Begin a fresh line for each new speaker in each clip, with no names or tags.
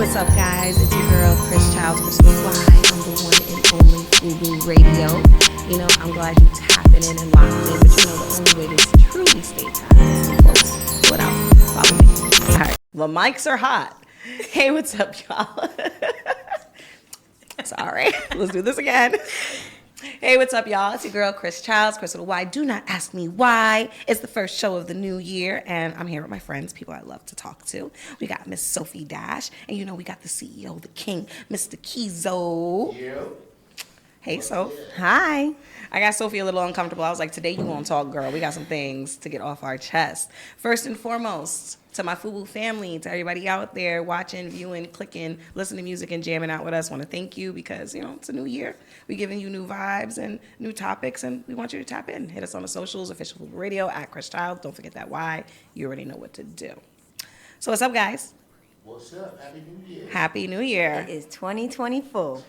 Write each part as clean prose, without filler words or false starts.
what's up, guys? It's your girl, Chrys Why I'm the one and only FUBU Radio. You know, I'm glad you tapping in and locked in, but you know the only way to truly stay tapped is to post. What else? Follow me. All right. The mics are hot. Hey, what's up, y'all? Sorry. Let's do this again. Hey, what's up, y'all? It's your girl, Chrys with a Y. Do not ask me why. It's the first show of the new year, and I'm here with my friends, people I love to talk to. We got Miss Sophie Dash, and you know we got the CEO, the king, Mr. Keeyzo.
Yeah.
Hey, Soph. Hi. I got Sophie a little uncomfortable. I was like, today you gonna talk, girl. We got some things to get off our chest. First and foremost, to my FUBU family, to everybody out there watching, viewing, clicking, listening to music, and jamming out with us, want to thank you because, you know, it's a new year. We're giving you new vibes and new topics, and we want you to tap in. Hit us on the socials, official FUBU Radio, at Chrys. Don't forget that Y. You already know what to do. So what's up, guys?
What's up? Happy New Year.
Happy New Year.
It is 2024.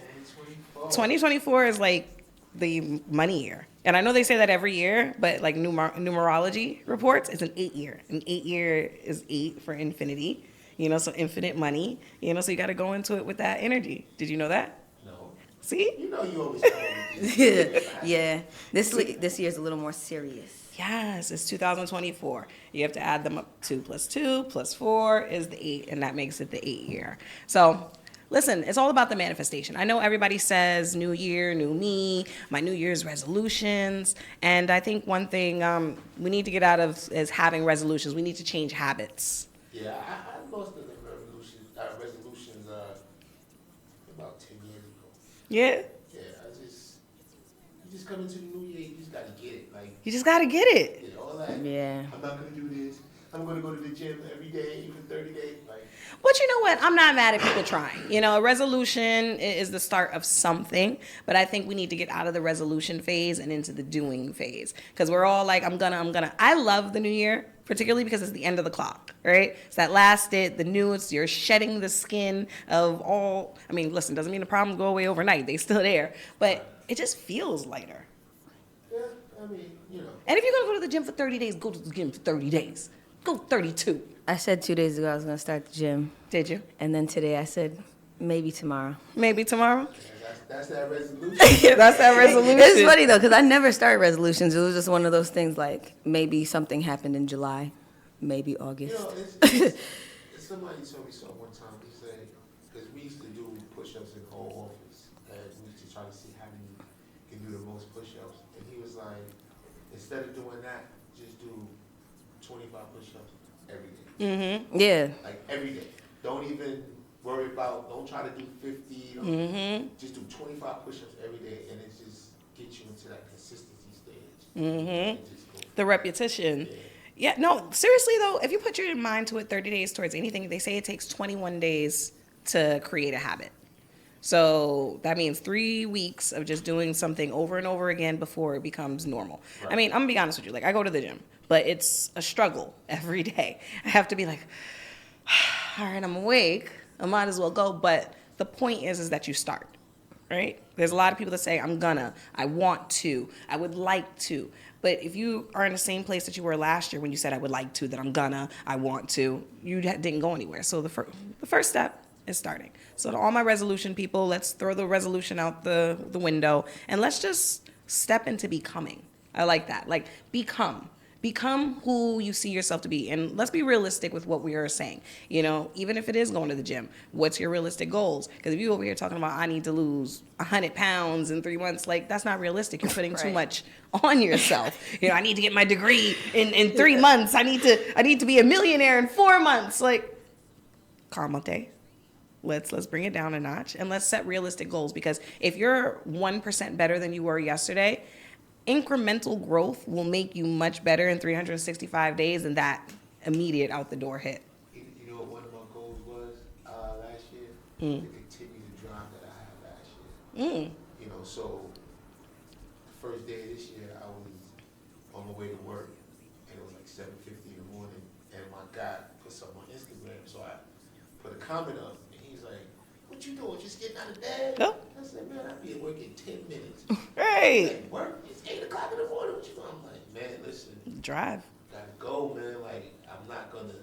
2024 is like the money year. And I know they say that every year, but like numerology reports, it's an 8-year. An 8-year is 8 for infinity, you know, so infinite money, you know, so you got to go into it with that energy. Did you know that?
No.
See?
You know you always call me.
Yeah. This year's a little more serious.
Yes, it's 2024. You have to add them up. 2 plus 2 plus 4 is the 8, and that makes it the 8-year. So listen, it's all about the manifestation. I know everybody says new year, new me, my New Year's resolutions. And I think one thing we need to get out of is having resolutions. We need to change habits.
Yeah, I lost the resolutions about 10 years ago.
Yeah?
Yeah, you just come into the new year, you just got to get it. Like,
You just got to get it.
you know, all that.
Yeah.
I'm not going to do this. I'm going to go to the gym every day for 30 days. Like,
But you know what? I'm not mad at people trying. You know, a resolution is the start of something, but I think we need to get out of the resolution phase and into the doing phase. Because we're all like, I'm gonna. I love the new year, particularly because it's the end of the clock, right? It's that last bit, the newest, you're shedding the skin of all. I mean, listen, doesn't mean the problems go away overnight. They still there. But it just feels lighter.
yeah, I mean, you know.
And if you're going to go to the gym for 30 days, go to the gym for 30 days. Go 32.
I said 2 days ago I was going to start the gym.
Did you?
And then today I said maybe tomorrow.
Maybe tomorrow?
Yeah, that's that resolution.
That's that resolution.
It's funny though, because I never start resolutions. It was just one of those things like maybe something happened in July, maybe August.
You know, it's somebody told me so one time. He said, because we used to do push-ups in the whole office, and we used to try to see how many can do the most push-ups. And he was like, instead of doing that, just do 25 push-ups every day.
Mm-hmm.
Yeah.
Like every day. Don't even worry about. Don't try to do 50. Just do 25 push-ups every day, and it just gets you into that consistency stage.
Mm-hmm.
Just go.
The repetition. Yeah, no, seriously though, if you put your mind to it 30 days towards anything, they say it takes 21 days to create a habit. So that means 3 weeks of just doing something over and over again before it becomes normal.
Right.
I mean, I'm gonna be honest with you, like I go to the gym, but it's a struggle every day. I have to be like, all right, I'm awake, I might as well go. But the point is that you start, right? There's a lot of people that say, I'm gonna, I want to, I would like to. But if you are in the same place that you were last year when you said, I would like to, that I'm gonna, I want to, you didn't go anywhere. So the first step is starting. So to all my resolution people, let's throw the resolution out the window and let's just step into becoming. I like that. Like become who you see yourself to be. And let's be realistic with what we are saying. You know, even if it is going to the gym, what's your realistic goals? Because if you over here talking about, I need to lose 100 pounds in 3 months, like that's not realistic. You're putting too much on yourself. You know, I need to get my degree in 3 months. I need to be a millionaire in 4 months. Like, calmate. Let's bring it down a notch and let's set realistic goals. Because if you're 1% better than you were yesterday, incremental growth will make you much better in 365 days than that immediate out the door hit.
You know what one of my goals was last year? To continue the drive that I had last year. You know, so the first day of this year, I was on my way to work, and it was like 7:50 in the morning, and my guy put something on Instagram, so I put a comment up, and he's like, "What you doing? Just getting out of bed?"
No.
I said, "Man, I'll be at work in 10 minutes."
Right.
Like, work? It's 8 o'clock in the morning. What you doing? I'm like, man, listen.
Drive.
Gotta go, man. Like, I'm not gonna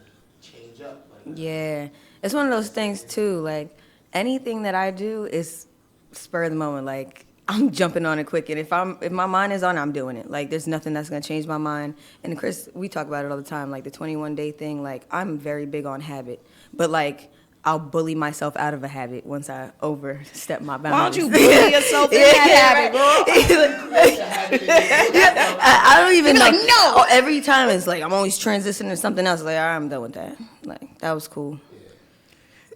change up. Like,
Yeah. It's one of those things too. Like anything that I do is spur of the moment. Like I'm jumping on it quick, and if my mind is on it, I'm doing it. Like there's nothing that's gonna change my mind. And Chris, we talk about it all the time. Like the 21-day thing. Like I'm very big on habit, but like I'll bully myself out of a habit once I overstep my boundaries.
Why don't you bully yourself in that habit, girl?
I don't even know.
Like, no.
Every time it's like I'm always transitioning to something else. Like, all right, I'm done with that. Like that was cool.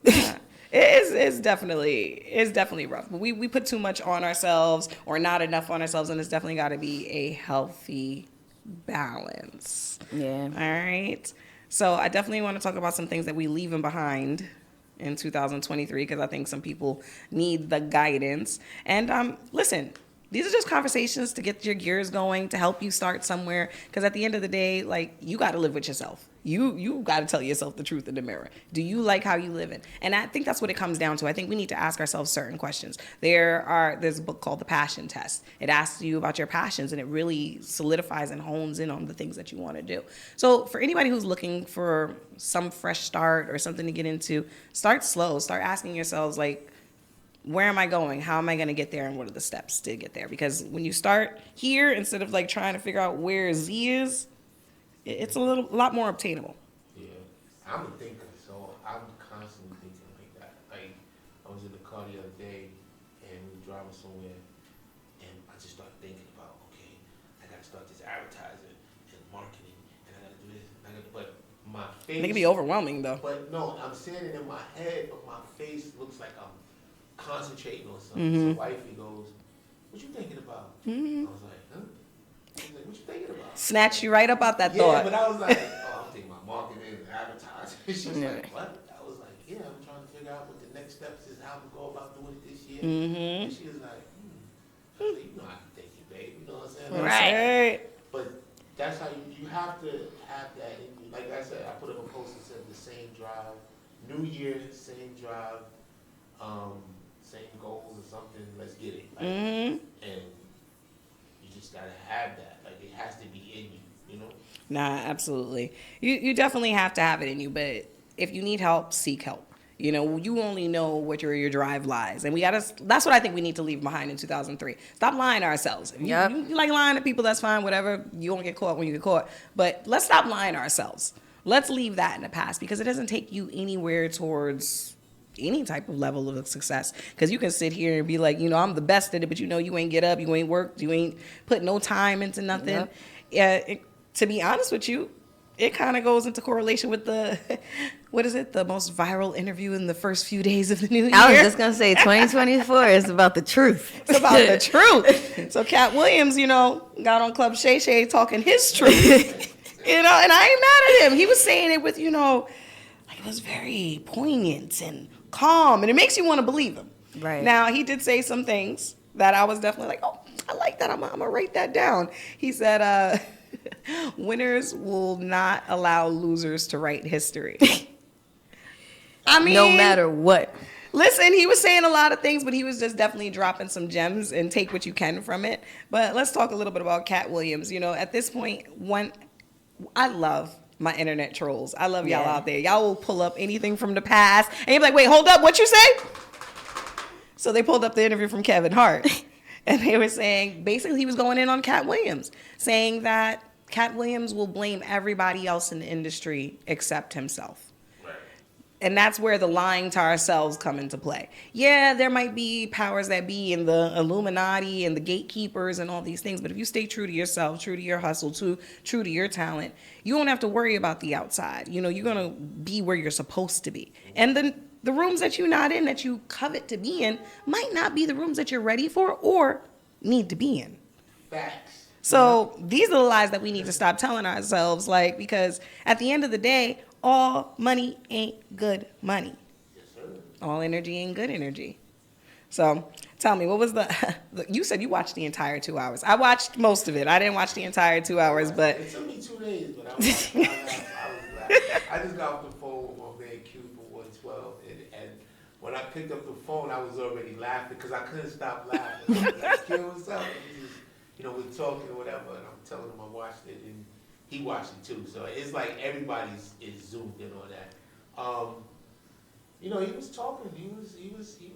Yeah. It's definitely rough. But we put too much on ourselves or not enough on ourselves, and it's definitely got to be a healthy balance.
Yeah.
All right. So I definitely want to talk about some things that we leaving behind in 2023 because I think some people need the guidance. And listen, these are just conversations to get your gears going, to help you start somewhere. Because at the end of the day, like, you got to live with yourself. You got to tell yourself the truth in the mirror. Do you like how you live in? And I think that's what it comes down to. I think we need to ask ourselves certain questions. There's a book called The Passion Test. It asks you about your passions, and it really solidifies and hones in on the things that you want to do. So for anybody who's looking for some fresh start or something to get into, start slow. Start asking yourselves, like, where am I going? How am I going to get there? And what are the steps to get there? Because when you start here, instead of like trying to figure out where Z is, it's a lot more obtainable.
Yeah, I'm a thinker, so I'm constantly thinking like that. Like, I was in the car the other day, and we were driving somewhere, and I just started thinking about, okay, I got to start this advertising and marketing, and I got to do this, and I got to, but my face.
It can be overwhelming, though.
But no, I'm saying it in my head, but my face looks like I'm concentrating on something. So wifey goes, "What you thinking about?" I was like, "Huh?" I was like, "What you thinking about?"
Snatched you right up out that
Yeah,
thought.
but I was like, "Oh, I'm thinking about marketing and advertising." She was like, "What?" I was like, "Yeah, I'm trying to figure out what the next steps is, how to go about doing it this year." And she was like, I was like, "You know how I'm thinking, babe. You know what I'm saying?"
Right.
But that's how you have to have that in you. Like I said, I put up a post that said the same drive, New Year, same drive, same goals or something. Let's get it. Like, and you just gotta have that. Like it has to be in you. You know.
Nah, absolutely. You definitely have to have it in you, but if you need help, seek help. You know, you only know what your drive lies. And that's what I think we need to leave behind in 2003. Stop lying to ourselves. If you like lying to people, that's fine, whatever. You won't get caught when you get caught. But let's stop lying to ourselves. Let's leave that in the past because it doesn't take you anywhere towards any type of level of success. Because you can sit here and be like, you know, I'm the best at it, but you know you ain't get up, you ain't worked, you ain't put no time into nothing. To be honest with you, it kind of goes into correlation with the most viral interview in the first few days of the new year.
I was just going to say 2024 is about the truth.
It's about the truth. So Cat Williams, you know, got on Club Shay Shay talking his truth. You know, and I ain't mad at him. He was saying it with, you know, like it was very poignant and calm, and it makes you want to believe him.
Right.
Now, he did say some things that I was definitely like, oh, I like that. I'm going to write that down. He said, winners will not allow losers to write history. I mean,
no matter what.
Listen, he was saying a lot of things, but he was just definitely dropping some gems and take what you can from it. But let's talk a little bit about Cat Williams. You know, at this point, I love my internet trolls. I love y'all out there. Y'all will pull up anything from the past, and you'll be like, wait, hold up, what you say? So they pulled up the interview from Kevin Hart. And they were saying, basically he was going in on Cat Williams, saying that Cat Williams will blame everybody else in the industry except himself. Right. And that's where the lying to ourselves come into play. Yeah, there might be powers that be in the Illuminati and the gatekeepers and all these things, but if you stay true to yourself, true to your hustle, true to your talent, you don't have to worry about the outside. You know, you're going to be where you're supposed to be. And then the rooms that you're not in, that you covet to be in, might not be the rooms that you're ready for or need to be in.
Facts.
So these are the lies that we need to stop telling ourselves, like, because at the end of the day, all money ain't good money.
Yes, sir.
All energy ain't good energy. So tell me, what was you said you watched the entire 2 hours. I watched most of it. I didn't watch the entire 2 hours, but.
It took me 2 days, but I was laughing. I just got off the phone with my man Q for 112, and when I picked up the phone, I was already laughing because I couldn't stop laughing. I was like, Q, what's up? And he just, you know, we're talking or whatever, and I'm telling him I watched it, and he watched it too. So it's like everybody's is zoomed in on that. you know, he was talking. He was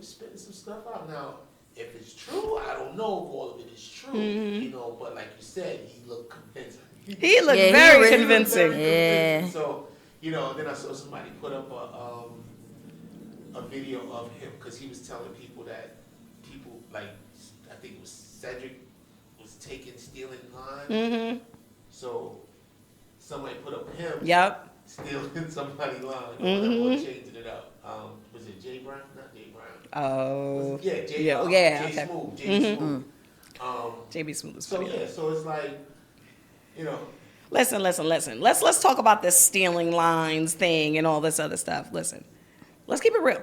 spitting some stuff out. Now, if it's true, I don't know if all of it is true. You know, but like you said, he looked convincing.
He looked
Yeah,
very
really
convincing.
Yeah.
So, you know, then I saw somebody put up a video of him because he was telling people that people like I think it was Cedric was stealing lines. So somebody put up him.
Yep.
Stealing somebody's line or changing it up. Was it Jay Brown? Not Jay Brown.
Oh.
Yeah, Jay.
Yeah.
Jay
Okay.
Smooth. Jay Smooth.
JB Smooth is
So
funny.
yeah, so it's like, you know.
Listen. Let's talk about this stealing lines thing and all this other stuff. Listen, let's keep it real.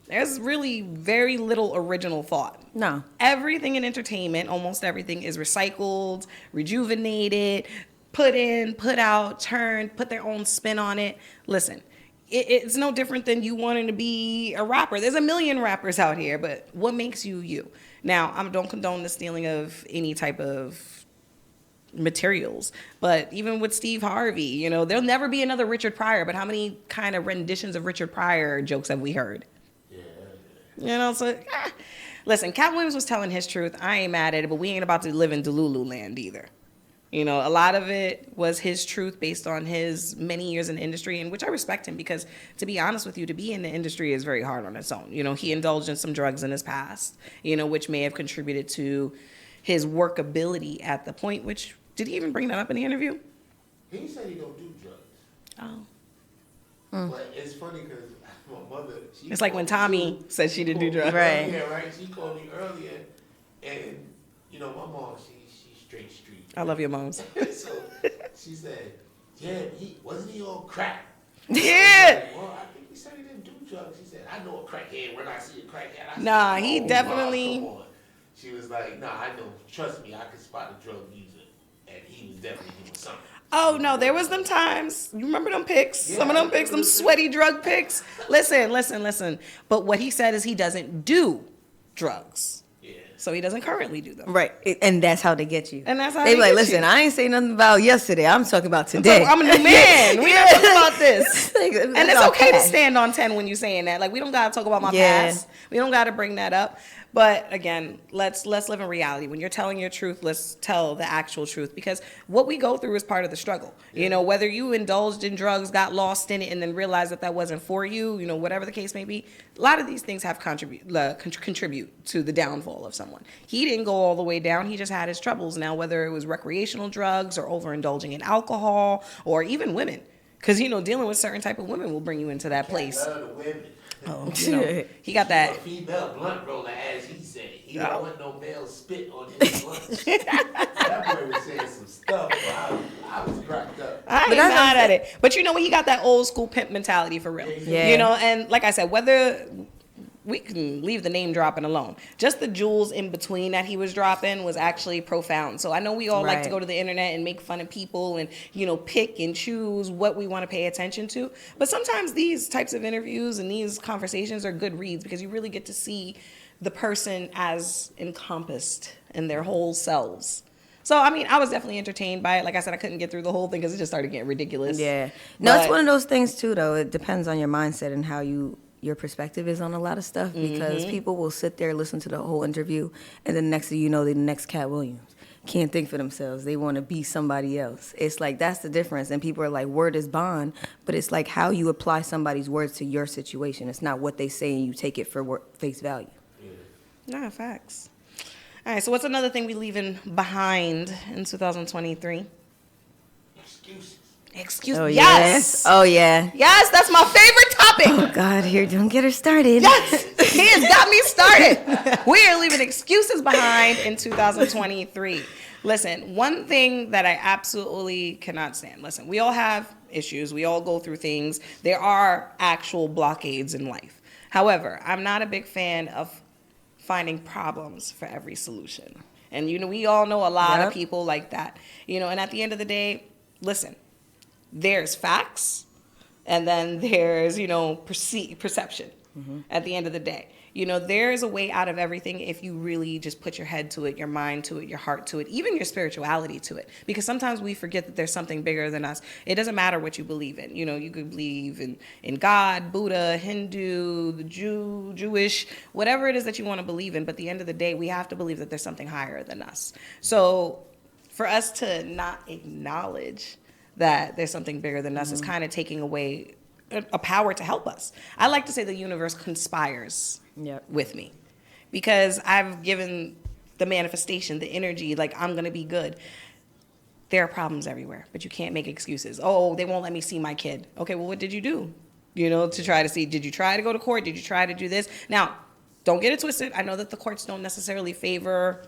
There's really very little original thought.
No.
Everything in entertainment, almost everything, is recycled, rejuvenated, put in, put out, turned, put their own spin on it. Listen, it's no different than you wanting to be a rapper. There's a million rappers out here, but what makes you you? Now, I don't condone the stealing of any type of materials, but even with Steve Harvey, you know, there'll never be another Richard Pryor, but how many kind of renditions of Richard Pryor jokes have we heard? You know, so listen, Cat Williams was telling his truth. I ain't mad at it, but we ain't about to live in Delulu land either. You know, a lot of it was his truth based on his many years in the industry, and which I respect him because, to be honest with you, to be in the industry is very hard on its own. You know, he indulged in some drugs in his past, you know, which may have contributed to his workability at the point, which, did he even bring that up in the interview?
He said he don't do drugs.
Oh.
But it's funny because my mother.
It's like when Tommy said she didn't do drugs.
Right.
Yeah, right. She called me earlier, and you know my mom, she's straight street.
I love your moms.
So she said, "Yeah, wasn't he on crack?"
Yeah.
Like, well, I think he said he didn't do drugs. She said, "I know a crackhead when I see a crackhead." I
Nah,
said,
he
"Oh,
definitely-
Mom, come on." She was like, "Nah, I know. Trust me, I can spot a drug user, and he was definitely doing something."
Oh, no, there was them times. You remember them pics?
Yeah,
Some of them pics, them sweaty drug pics. Listen. But what he said is he doesn't do drugs.
Yeah.
So he doesn't currently do them.
Right. And that's how they get you.
And that's how
they
they
be like,
get
listen,
you.
I ain't saying nothing about yesterday. I'm talking about today.
I'm a new man. We not talking about this.
Like,
And
that's
it's
all
okay to
past.
stand on 10 when you're saying that. Like, we don't got to talk about my
Yeah.
past. We don't got to bring that up. But again, let's live in reality. When you're telling your truth, let's tell the actual truth, because what we go through is part of the struggle. You know, whether you indulged in drugs, got lost in it, and then realized that wasn't for you, you know, whatever the case may be, a lot of these things have contribute to the downfall of someone. He didn't go all the way down. He just had his troubles. Now, whether it was recreational drugs or overindulging in alcohol or even women, because, you know, dealing with certain type of women will bring you into that place.
I love the women.
Oh, you know, he got that.
A female blunt roller, as he said. He
Oh.
don't want no male spit on his blunt. That boy was saying some stuff. I was cracked up.
I ain't
But that's
mad
what I'm
at it. But you know what? He got that old school pimp mentality for real.
Yeah.
You know, and like I said, whether we can leave the name dropping alone, just the jewels in between that he was dropping was actually profound. So I know we all like to
Right.
go to the internet and make fun of people and, you know, pick and choose what we want to pay attention to. But sometimes these types of interviews and these conversations are good reads because you really get to see the person as encompassed in their whole selves. So, I mean, I was definitely entertained by it. Like I said, I couldn't get through the whole thing because it just started getting ridiculous.
Yeah. No, it's
But-
one of those things too, though. It depends on your mindset and how your perspective is on a lot of stuff, because people will sit there, listen to the whole interview, and then next thing you know, they're the next Cat Williams. Can't think for themselves. They want to be somebody else. It's like, that's the difference. And people are like, word is bond, but it's like how you apply somebody's words to your situation. It's not what they say and you take it for face value.
Nah, facts. All right, so what's another thing we leaving behind in 2023?
Excuses.
Excuse
Oh,
me.
yes. Oh, yeah.
Yes, that's my favorite topic.
Oh, God, here, don't get her started.
Yes, he has got me started. We are leaving excuses behind in 2023. Listen, one thing that I absolutely cannot stand. Listen, we all have issues. We all go through things. There are actual blockades in life. However, I'm not a big fan of finding problems for every solution. And, you know, we all know a lot of
Yep.
people like that. You know, and at the end of the day, listen, there's facts and then there's, you know, perception. at the end of the day. There is a way out of everything if you really just put your head to it, your mind to it, your heart to it, even your spirituality to it. Because sometimes we forget that there's something bigger than us. It doesn't matter what you believe in. You could believe in God, Buddha, Hindu, the Jewish, whatever it is that you want to believe in. But at the end of the day, we have to believe that there's something higher than us. So for us to not acknowledge that there's something bigger than us is kind of taking away a power to help us. I like to say the universe conspires with me, because I've given the manifestation, the energy, like I'm going to be good. There are problems everywhere, but you can't make excuses. Oh, they won't let me see my kid. Okay, well, what did you do? To try to see, did you try to go to court? Did you try to do this? Now, don't get it twisted. I know that the courts don't necessarily favor,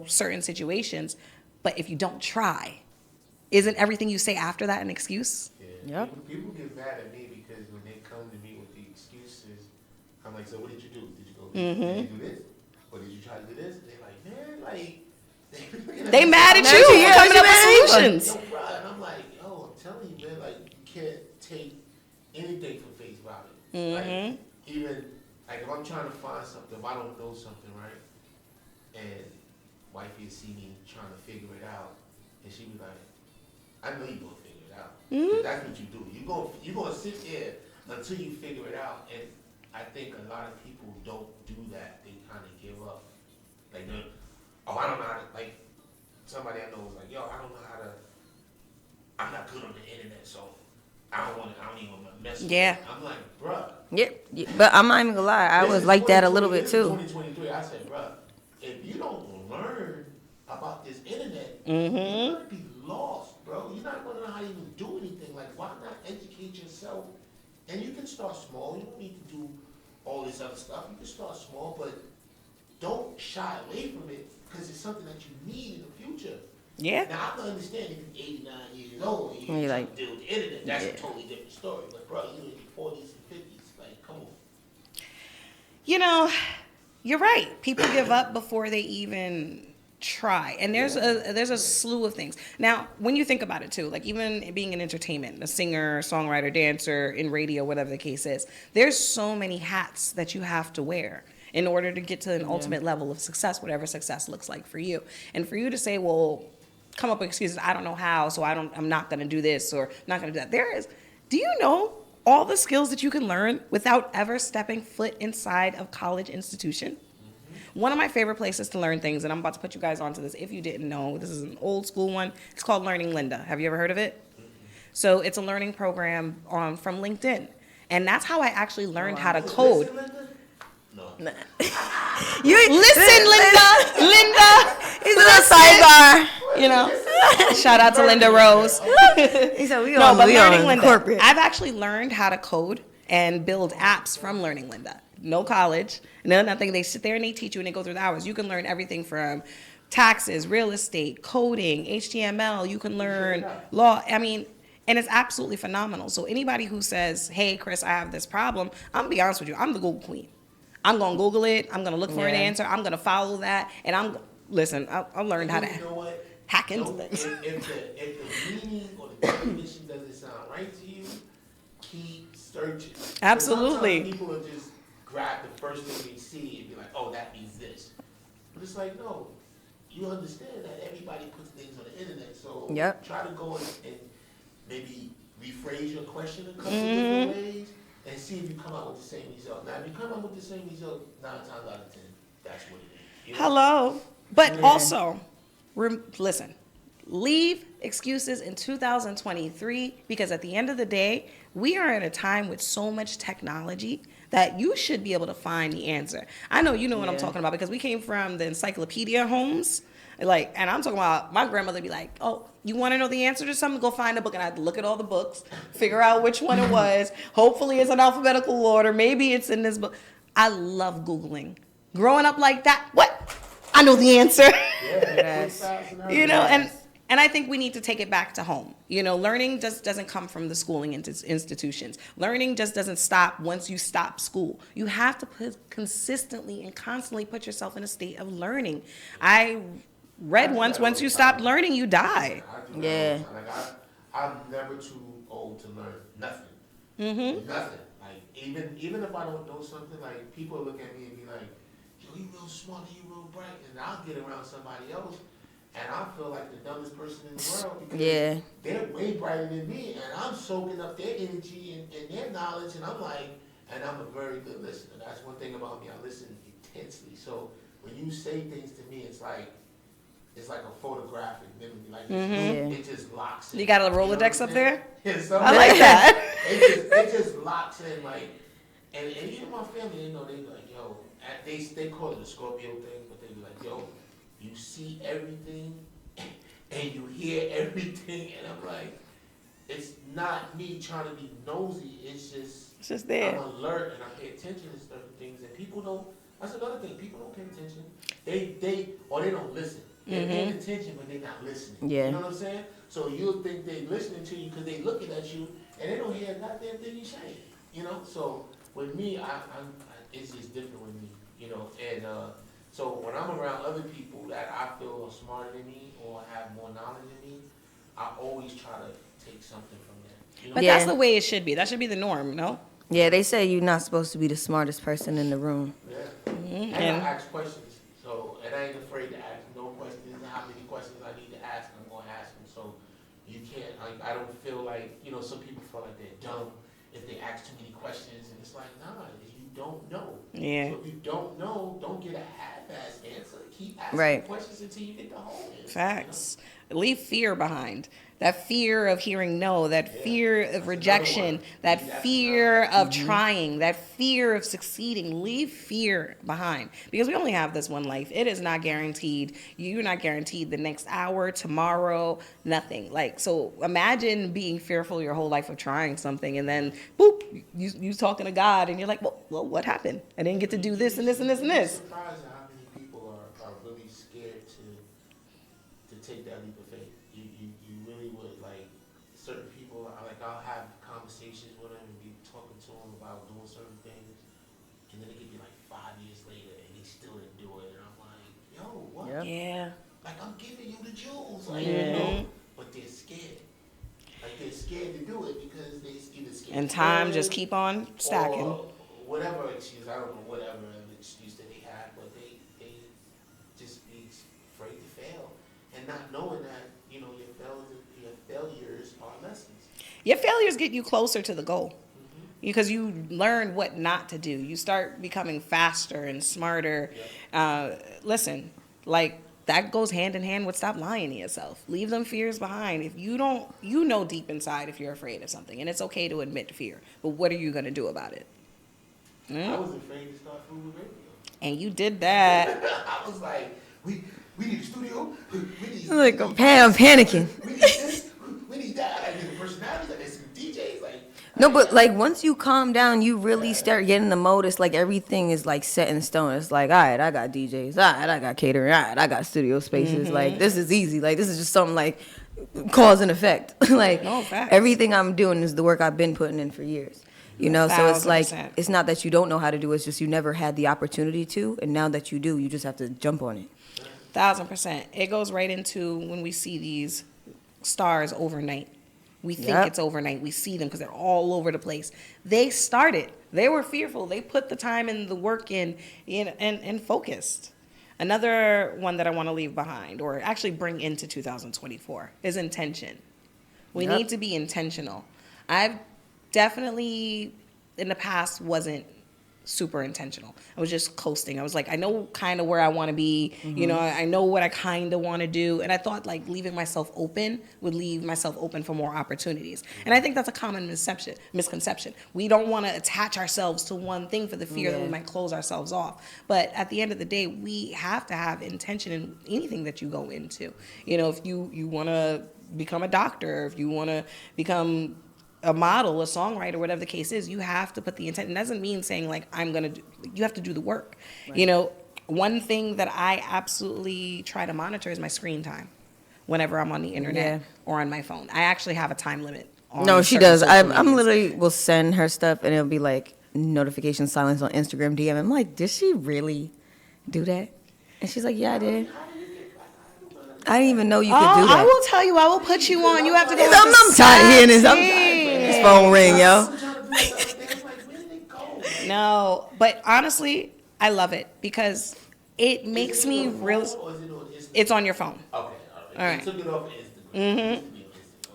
certain situations, but if you don't try, isn't everything you say after that an excuse?
Yeah. People get mad at me because when they come to me with the excuses, I'm like, so what did you do? Did you go? Did you do this? Or did you try to do this? They're like, man, like
they mad at you for coming up with solutions.
Yo, bro, and I'm like, yo, I'm telling you, man, like you can't take anything for face value. Like even like if I'm trying to find something, if I don't know something, right, and wifey will see me trying to figure it out, and she be like, I know you're gonna figure it out. That's what you do. You're gonna sit there until you figure it out. And I think a lot of people don't do that. They kind of give up. Like, I don't know how to, like, somebody I know was like, yo, I don't know how to, I'm not good on the internet, so I don't even want to mess with it. I'm like, bruh.
Yeah, but I'm not even gonna lie. I was like that a little bit too.
2023, I said, bruh, if you don't learn about this internet, you're gonna be lost, bro. You're not gonna know how to even do anything. Like, why not educate yourself? And you can start small. You don't need to do all this other stuff. You can start small, but don't shy away from it because it's something that you need in the future.
Yeah.
Now, I can understand if you're 89 years old and you're trying to deal with the internet. That's a totally different story. But, bro, you're in your 40s and 50s. Like, come on.
You're right. People give up before they even try. And there's a slew of things. Now, when you think about it too, like even being in entertainment, a singer, songwriter, dancer, in radio, whatever the case is, there's so many hats that you have to wear in order to get to an ultimate level of success, whatever success looks like for you. And for you to say, well, come up with excuses, I don't know how, so I'm not going to do this or not going to do that. Do you know all the skills that you can learn without ever stepping foot inside of college institution? One of my favorite places to learn things, and I'm about to put you guys onto this if you didn't know, this is an old school one. It's called Learning Linda. Have you ever heard of it? So it's a learning program from LinkedIn. And that's how I actually learned how to code.
No.
Listen, Linda. It's a little sidebar. Shout out to Linda Rose.
He said, we on
Learning Linda.
Corporate.
I've actually learned how to code and build apps from Learning Linda. No college, no nothing. They sit there and they teach you and they go through the hours. You can learn everything from taxes, real estate, coding, HTML. You can learn law. I mean, and it's absolutely phenomenal. So anybody who says, hey, Chrys, I have this problem, I'm going to be honest with you. I'm the Google queen. I'm going to Google it. I'm going to look for an answer. I'm going to follow that. And I'll learn how to hack into things.
If the meaning or the definition doesn't sound right to you, keep searching.
Absolutely.
Sometimes people will just grab the first thing they see and be like, oh, that means this. But it's like, no, you understand that everybody puts things on the internet. So try to go and maybe rephrase your question a couple of different ways and see if you come out with the same result. Now, if you come out with the same result 9 times out of 10, that's what it is.
Hello. But also, listen, leave excuses in 2023 because at the end of the day, we are in a time with so much technology that you should be able to find the answer. I know you know what I'm talking about because we came from the encyclopedia homes. And I'm talking about my grandmother be like, oh, you want to know the answer to something? Go find a book. And I'd look at all the books, figure out which one it was. Hopefully it's in alphabetical order. Maybe it's in this book. I love Googling. Growing up like that, what? I know the answer. And I think we need to take it back to home. Learning just doesn't come from the schooling institutions. Learning just doesn't stop once you stop school. You have to consistently and constantly put yourself in a state of learning. I read once you stop learning, you die.
I'm never too old to learn nothing. Nothing. Like, even if I don't know something, like, people look at me and be like, yo, you real smart, you real bright, and I'll get around somebody else, and I feel like the dumbest person in the world because they're way brighter than me, and I'm soaking up their energy and their knowledge, and I'm like, and I'm a very good listener. That's one thing about me. I listen intensely. So when you say things to me, it's like a photographic memory. Like it just locks in.
You got a Rolodex up there?
Yeah, so
I like that.
it just locks in, like, and even my family, they know, they be like, yo, they call it a Scorpio thing, but they be like, yo, you see everything and you hear everything, and I'm like, it's not me trying to be nosy. It's just
there.
I'm alert and I pay attention to certain things, and people don't. That's another thing. People don't pay attention. They don't listen. They're paying attention, but they're not listening.
Yeah.
You know what I'm saying? So you'll think they're listening to you because they're looking at you, and they don't hear a goddamn thing you say. You know. So with me, it's just different with me. You know, and so when I'm around other people that I feel are smarter than me or have more knowledge than me, I always try to take something from them. You know?
But that's the way it should be. That should be the norm, no?
Yeah, they say you're not supposed to be the smartest person in the room.
Yeah. And I ask questions, so and I ain't afraid to ask no questions. How many questions I need to ask, I'm gonna ask them. So you can't. I don't feel like, you know, some people feel like they're dumb if they ask too many questions, and it's like, nah, you don't know.
Yeah.
So if you don't know, don't get a half-ass answer. Keep asking questions until you get the whole answer.
Facts. You know? Leave fear behind. That fear of hearing no, that fear of rejection, that fear of trying, that fear of succeeding. Leave fear behind, because we only have this one life. It is not guaranteed. You're not guaranteed the next hour, tomorrow, nothing. Like, so imagine being fearful your whole life of trying something, and then boop, you talking to God, and you're like, well, what happened? I didn't get to do this and this and this and this.
I'm surprised at how many people are really scared to take that leap of faith. You really would, like, certain people, I'll have conversations with them and be talking to them about doing certain things, and then it could be like 5 years later and they still didn't do it, and I'm like, yo, what?
Yeah.
Like, I'm giving you the jewels, like, you know, but they're scared. Like, they're scared to do it because they either scared.
And time just keep on stacking.
Or whatever excuse, I don't know, whatever excuse that they have, but they just be afraid to fail and not knowing that, you know, your failures are lessons.
Your failures get you closer to the goal, because you learn what not to do. You start becoming faster and smarter. Listen, like, that goes hand in hand with stop lying to yourself. Leave them fears behind. If you don't, you know deep inside if you're afraid of something, and it's okay to admit fear. But what are you going to do about it?
I was afraid to start FUBU Radio.
And you did that.
I was like, we need a studio. We need
Like, I'm panicking.
We need this. We need that. I need a personality. I need some DJs. Like,
No, but like once you calm down, you really start getting the mode. It's like everything is like set in stone. It's like, all right, I got DJs. All right, I got catering. All right, I got studio spaces. Like, this is easy. Like, this is just something like cause and effect. Like,
No, facts.
everything I'm doing is the work I've been putting in for years. You know, so it's like,
1000%.
it's not that you don't know how to do it. It's just you never had the opportunity to. And now that you do, you just have to jump on it.
1000%. It goes right into when we see these stars overnight. We think it's overnight. We see them because they're all over the place. They started. They were fearful. They put the time and the work in and focused. Another one that I want to leave behind, or actually bring into 2024, is intention. We need to be intentional. I've definitely, in the past, wasn't super intentional. I was just coasting. I was like, I know kind of where I want to be. You know, I know what I kind of want to do. And I thought, like, leaving myself open would leave myself open for more opportunities. And I think that's a common misconception. We don't want to attach ourselves to one thing for the fear that we might close ourselves off. But at the end of the day, we have to have intention in anything that you go into. You know, if you want to become a doctor, if you want to become a model, a songwriter, whatever the case is, you have to put the intent. It doesn't mean saying, like, I'm going to do, you have to do the work. Right. You know, one thing that I absolutely try to monitor is my screen time whenever I'm on the internet or on my phone. I actually have a time limit.
No, she does. I'm literally will send her stuff and it'll be like notification silence on Instagram DM. I'm like, did she really do that? And she's like, yeah, I did. I didn't even know you could do that.
I will tell you. I will put you on. You have to go.
I'm tired of hearing this. This phone ring, yo.
No, but honestly, I love it because it makes me real.
Or is it on Instagram?
It's on your phone.
Okay, all right.
All right.
They took it off of Instagram. It used to be on Instagram. Okay.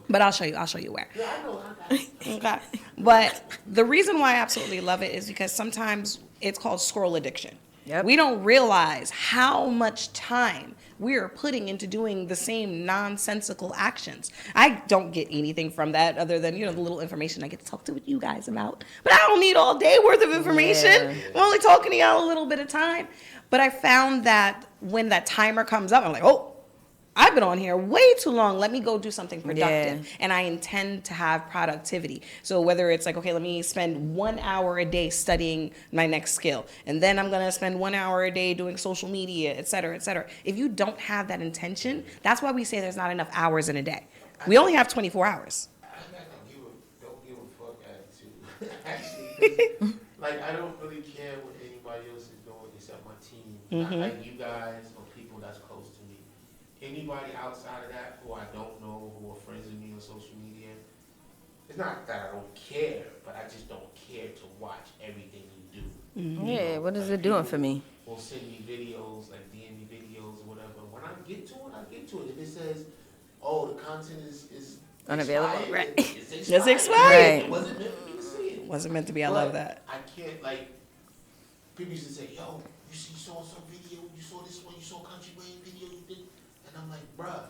But I'll show you. I'll show you where.
Yeah, I know. I got it.
Okay. But the reason why I absolutely love it is because sometimes it's called scroll addiction.
Yep.
We don't realize how much time we are putting into doing the same nonsensical actions. I don't get anything from that other than, the little information I get to talk to you guys about. But I don't need all day worth of information.
Yeah.
I'm only talking to y'all a little bit of time. But I found that when that timer comes up, I'm like, oh, I've been on here way too long. Let me go do something productive.
Yeah.
And I intend to have productivity. So whether it's like, okay, let me spend 1 hour a day studying my next skill. And then I'm going to spend 1 hour a day doing social media, et cetera, et cetera. If you don't have that intention, that's why we say there's not enough hours in a day. We only have 24 hours.
I don't give a fuck attitude. Actually, like I don't really care what anybody else is doing except my team.
Mm-hmm.
Like you guys or people that's close to me. Anybody outside of that who I don't know, who are friends with me on social media, it's not that I don't care, but I just don't care to watch everything you do.
Mm-hmm.
Yeah, what is it doing for me?
Will send me videos, like DM me videos or whatever. When I get to it, I get to it. If it says, oh, the content is
Unavailable,
expired,
right.
It's expired.
Right.
It wasn't meant for me to see it.
Wasn't meant to be. I
But
love that.
I can't, like, people used to say, yo, you see so-and-so video, you saw this one, you saw Country Wayne video, you did, and I'm like, bruh,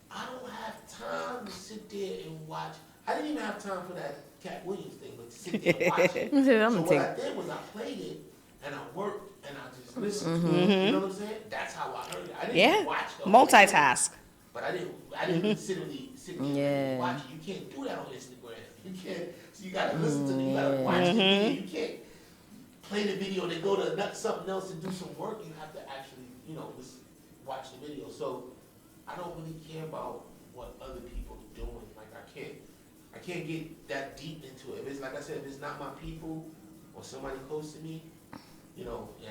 I don't have time to sit there and watch. I didn't even have time for that Cat Williams thing, but to sit there and watch it. So what I did was I played it, and I worked, and I just listened to it. You know what I'm saying? That's how I heard it. I didn't
Yeah.
watch the whole thing,
Multitask.
but I didn't sit there
Yeah.
and watch it. You can't do that on Instagram. You can't. So you gotta listen to it. You gotta watch the video. You can't play the video, then go to something else and do some work. You have to actually, watch the video. So I don't really care about what other people are doing. Like I can't get that deep into it. If it's like I said, if it's not my people or somebody close to me, and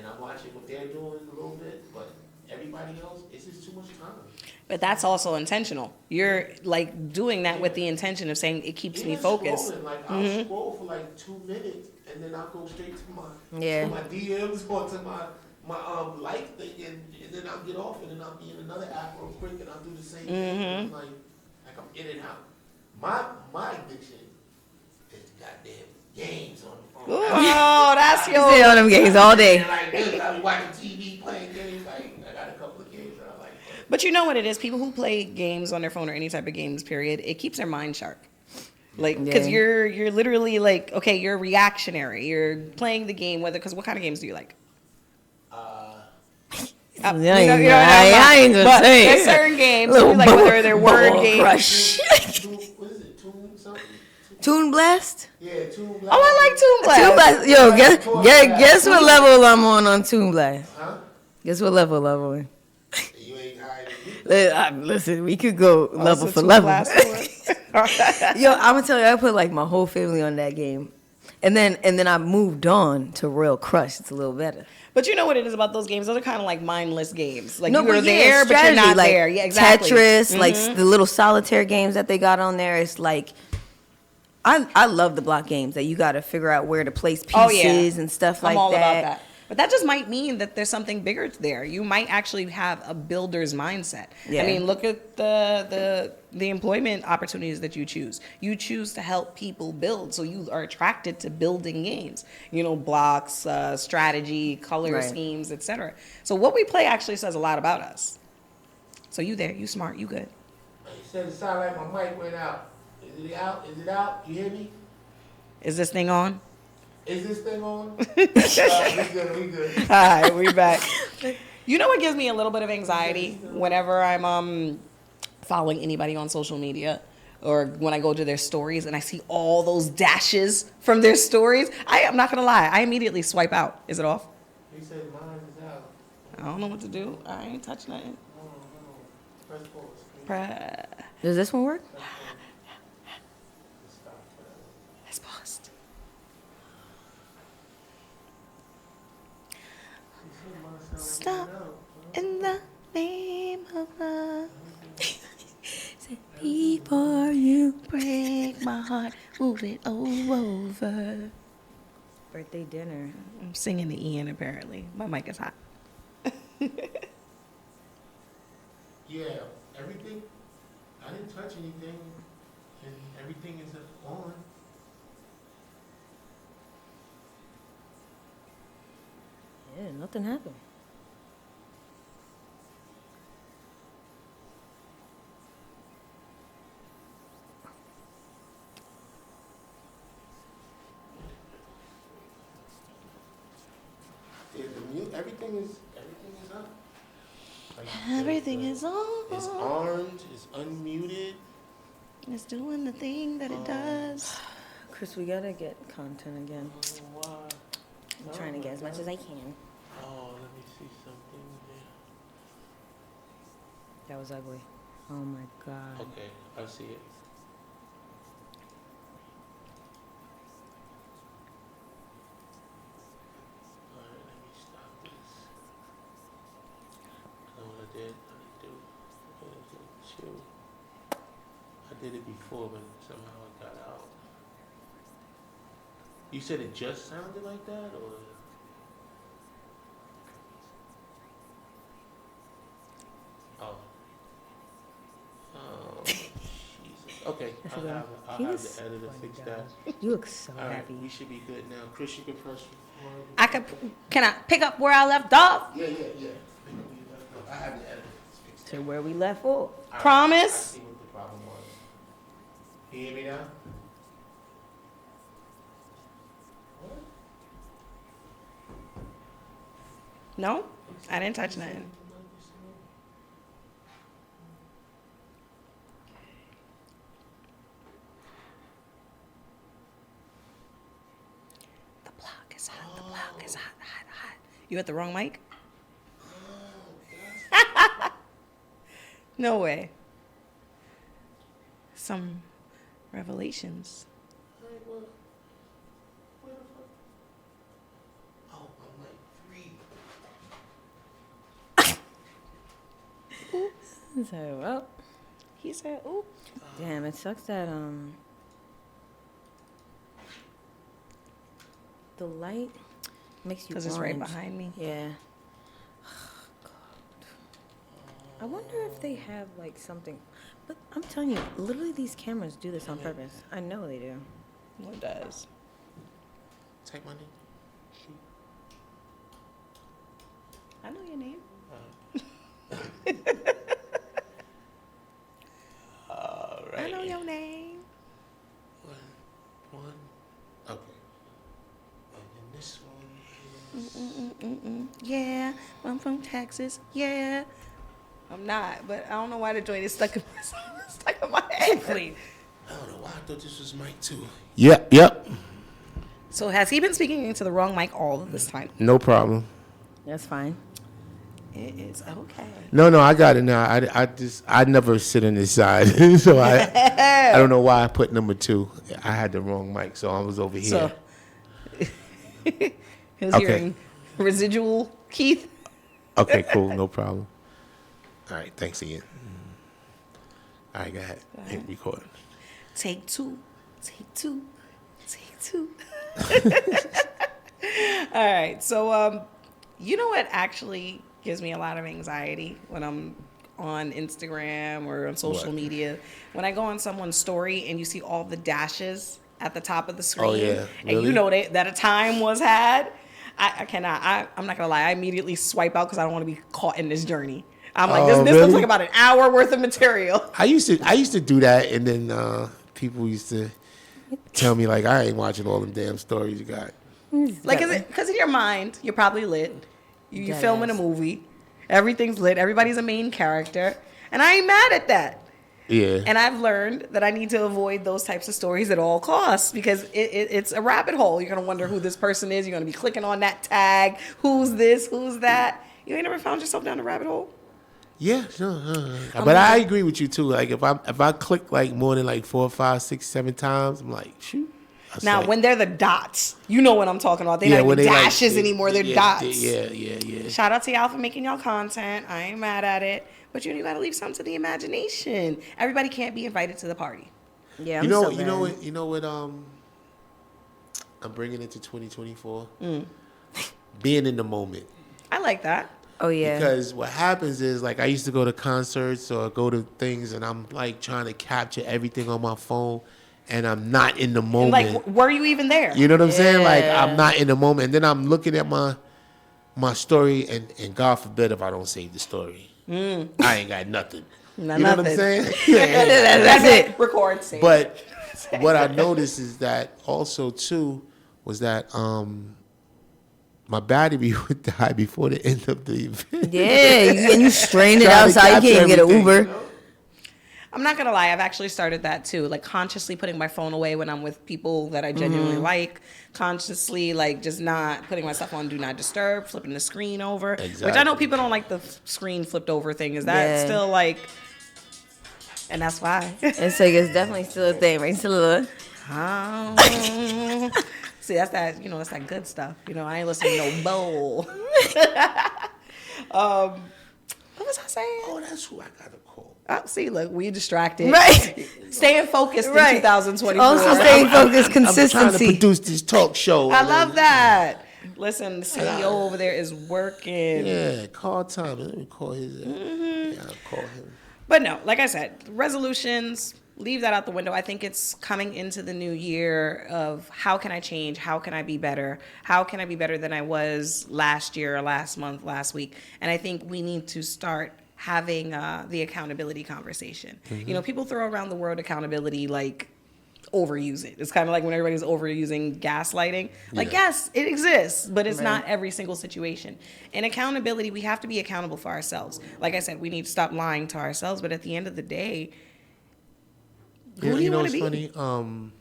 I'm watching what they're doing a little bit, but everybody else, it's just too much time.
But that's also intentional. You're like doing that with the intention of saying it keeps me
Even
focused.
Scrolling, like I'll scroll for like 2 minutes, and then I'll go straight to my DMs or to my like thing, and then I'll get off, and then I'll be in another app real quick, and I'll do the same thing. And I'm like I'm in and out. My addiction is goddamn games on the phone.
Oh, that's
You stay
your.
on them games all day.
Like this, I be watching TV, playing games. Like I got a couple of games that I like.
But you know what it is? People who play games on their phone or any type of games, period, it keeps their mind sharp. Like, because
Yeah.
you're literally like, okay, you're reactionary. You're playing the game, because what kind of games do you like?
I ain't gonna
But
say.
there's certain games, like whether they're word games.
Crush.
What is it? Toon something?
Toon Blast?
Yeah, Toon Blast.
Oh, I like Toon Blast.
Toon Blast. Yo, guess what level I'm on Toon Blast?
Huh?
Guess what level I'm on?
You ain't higher than me.
Listen, we could go level
Also
for
Toon
level.
Blast for-
Yo, I'm gonna tell you, I put like my whole family on that game, and then I moved on to Royal Crush. It's a little better.
But you know what it is about those games? Those are kind of like mindless games. Like
No,
you are
but yeah,
there, but you're
strategy,
not
like
there. Yeah, exactly.
Tetris, like the little solitaire games that they got on there. It's like, I love the block games that you got to figure out where to place pieces and stuff like
I'm all
that.
about that. But that just might mean that there's something bigger there. You might actually have a builder's mindset.
Yeah.
I mean, look at the employment opportunities that you choose. You choose to help people build, so you are attracted to building games. Blocks, strategy, color schemes, etc. So what we play actually says a lot about us. So you there, you smart, you good.
You said it sounded like my mic went out. Is it out? Is it out? You hear me?
Is this thing on?
Is this thing on? We good.
All right, we back. You know what gives me a little bit of anxiety whenever I'm following anybody on social media, or when I go to their stories and I see all those dashes from their stories? I'm not gonna lie, I immediately swipe out. Is it off?
He said mine is out.
I don't know what to do. I ain't touch nothing.
Hold on. Press pause.
Does this one work?
It's paused. Stop in the name of love. Say, before you break my heart, move it over.
Birthday dinner.
I'm singing to Ian, apparently. My mic is hot.
Yeah, everything, I didn't touch anything, and everything is on.
Yeah, nothing happened.
Yeah, everything is up. Like,
Everything is on.
It's armed, it's unmuted.
It's doing the thing that it does.
Chris, we gotta get content again.
Oh, wow.
I'm trying to get as much as I can.
Oh, let me see something here.
That was ugly. Oh my god.
Okay, I see it. Alright, let me stop this. I know what I did. I did it before, but somehow it got out. You said it just sounded like that, or? Oh. Oh, Jesus. Okay, I'll have the editor fix that.
You look so
All right,
happy.
we should be good now. Chris, you can press record.
Can I pick up where I left off?
Yeah. I have the editor fix that.
To where we left off.
I
Promise?
see what the problem was. Can you hear me now? What?
No, I didn't touch nothing. The block is hot. The block is hot. You at the wrong mic? No way. Some revelations.
Alright, well, where the fuck? Oh, I'm like 3.
So, well,
He said, "Ooh."
damn, it sucks that the light makes you
Because it's right
orange.
behind me.
Yeah. I wonder if they have like something, but I'm telling you, literally these cameras do this on purpose. I know they do.
It does.
Take my name.
I know your name.
All
I
right.
know your name.
One. Okay. And then this one is.
Yeah, I'm from Texas. Yeah. I'm not, but I don't know why the joint is stuck in my head. Please.
I don't know why I thought this was mic 2. Yep.
So has he been speaking into the wrong mic all of this time?
No problem.
That's fine.
It is okay.
No, I got it now. I never sit on this side, so I don't know why I put number 2. I had the wrong mic, so I was over here.
So he was
Okay.
hearing residual Keith.
Okay, cool, no problem. All right, thanks again. All right, go ahead. Hit record.
Take two. All right. So, you know what actually gives me a lot of anxiety when I'm on Instagram or on social
What?
media? When I go on someone's story and you see all the dashes at the top of the screen.
Oh, yeah.
And you
Really?
know that a time was had. I cannot. I'm not going to lie. I immediately swipe out because I don't want to be caught in this journey. I'm like, this
really?
looks like about an hour worth of material.
I used to do that, and then people used to tell me like, I ain't watching all them damn stories you got.
Like, because in your mind, you're probably lit. You're
Deadass.
filming a movie. Everything's lit. Everybody's a main character. And I ain't mad at that.
Yeah.
And I've learned that I need to avoid those types of stories at all costs because it's a rabbit hole. You're going to wonder who this person is. You're going to be clicking on that tag. Who's this? Who's that? You ain't never found yourself down the rabbit hole?
Yeah, sure. But I agree with you too. Like if I click like more than like 4, 5, 6, 7 times, I'm like, shoot.
Now,
like,
when they're the dots, you know what I'm talking about. They're not
when
even
they,
dashes anymore. They're dots.
Yeah.
Shout out to y'all for making y'all content. I ain't mad at it. But you got to leave something to the imagination. Everybody can't be invited to the party.
Yeah,
You know what? I'm bringing it to 2024. Being in the moment.
I like that.
Oh yeah.
Because what happens is, like, I used to go to concerts or go to things, and I'm like trying to capture everything on my phone, and I'm not in the
And
moment.
like, were you even there?
You know what I'm saying? Like,
Yeah.
I'm not in the moment, and then I'm looking at my story, and God forbid if I don't save the story, I ain't got nothing.
Not
you know what I'm
nothing.
saying?
That's it. Record. Save.
But what I noticed is that also too was that my battery would die before the end of the event.
Yeah, and you strained it
Trying to
outside. You can't
capture
even get an
everything,
Uber.
you know?
I'm not gonna lie, I've actually started that too. Like consciously putting my phone away when I'm with people that I genuinely like. Consciously, like just not putting my stuff on do not disturb, flipping the screen over. Which I know
Exactly.
people don't like the screen flipped over thing. Is that
Yeah.
still like? And that's why.
And so it's definitely still a thing, right? Still a
See, that's that. You know, that's that good stuff. You know, I ain't listening to no bowl. What was I saying?
Oh, that's who I got to call.
Oh, see, look, we distracted.
Right.
Staying focused
Right.
in 2024.
Also staying focused,
I'm trying to
consistency.
produce this talk show.
I love that. Listen, the CEO over there is working.
Yeah, call Tom. Let me call his. Yeah, I'll call him.
But no, like I said, resolutions, leave that out the window. I think it's coming into the new year of how can I change? How can I be better? How can I be better than I was last year, or last month, last week? And I think we need to start having the accountability conversation. You know, people throw around the word accountability like overuse it. It's kind of like when everybody's overusing gaslighting. Like,
Yeah.
yes, it exists, but it's
Right.
not every single situation. In accountability, we have to be accountable for ourselves. Like I said, we need to stop lying to ourselves, but at the end of the day, who do you
know
want to
what's
be?
funny?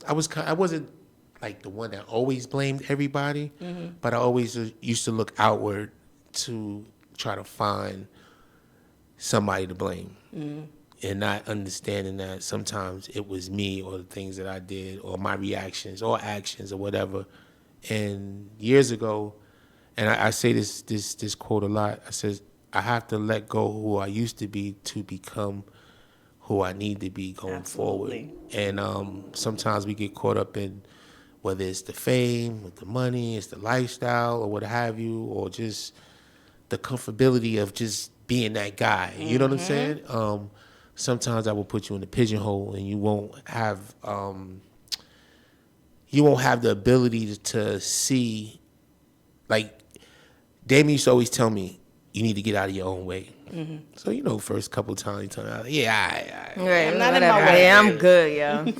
I wasn't like the one that always blamed everybody, but I always used to look outward to try to find somebody to blame. And not understanding that sometimes it was me or the things that I did or my reactions or actions or whatever. And years ago, and I say this quote a lot, I says, I have to let go who I used to be to become who I need to be going
Absolutely.
forward. And sometimes we get caught up in whether it's the fame, with the money, it's the lifestyle or what have you, or just the comfortability of just being that guy. You know what I'm saying? Sometimes I will put you in a pigeonhole, and you won't have the ability to see. Like Damien used to always tell me, you need to get out of your own way. So first couple of times, he told me, yeah,
Right,
I'm not in my
whatever.
way.
Yeah, I'm good, yo.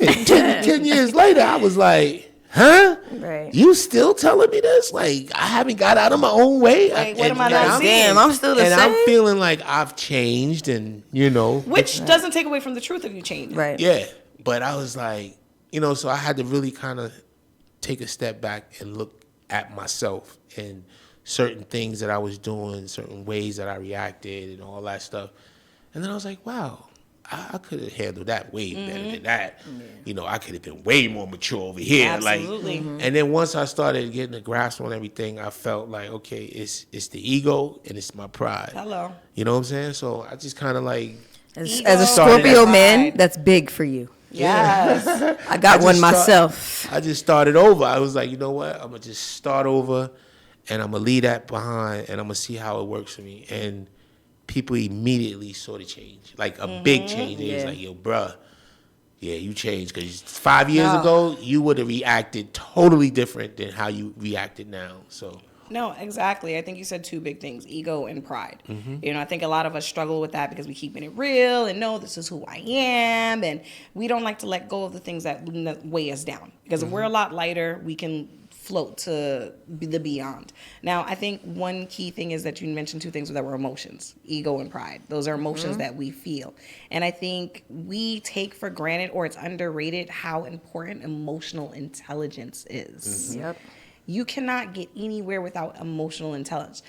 10 years later, I was like, huh?
Right.
You still telling me this? Like, I haven't got out of my own way?
Like, what am I not seeing?
Damn, I'm still the
And
same.
I'm feeling like I've changed and,
Which doesn't take away from the truth of you changing.
Right.
Yeah. But I was like, so I had to really kind of take a step back and look at myself and certain things that I was doing, certain ways that I reacted and all that stuff. And then I was like, wow, I could have handled that way better than that. I could have been way more mature over here.
Absolutely.
And then once I started getting a grasp on everything, I felt like, okay, it's the ego and it's my pride.
Hello.
You know what I'm saying? So I just kind of like,
As
Ego
a
started
Scorpio
at
man,
pride.
that's big for you.
Yes.
I got
I
one
just
myself.
I just started over. I was like, you know what? I'm going to just start over and I'm going to leave that behind and I'm going to see how it works for me. And people immediately saw the change, like a big change. It was
Yeah.
like, yo, bruh, yeah, you changed. Because 5 years
No.
ago, you would have reacted totally different than how you reacted now. So,
No, exactly. I think you said two big things, ego and pride. I think a lot of us struggle with that because we keeping it real and no, this is who I am. And we don't like to let go of the things that weigh us down. Because if we're a lot lighter, we can float to the beyond. Now, I think one key thing is that you mentioned two things that were emotions, ego and pride. Those are emotions that we feel. And I think we take for granted or it's underrated how important emotional intelligence is.
Yep.
You cannot get anywhere without emotional intelligence.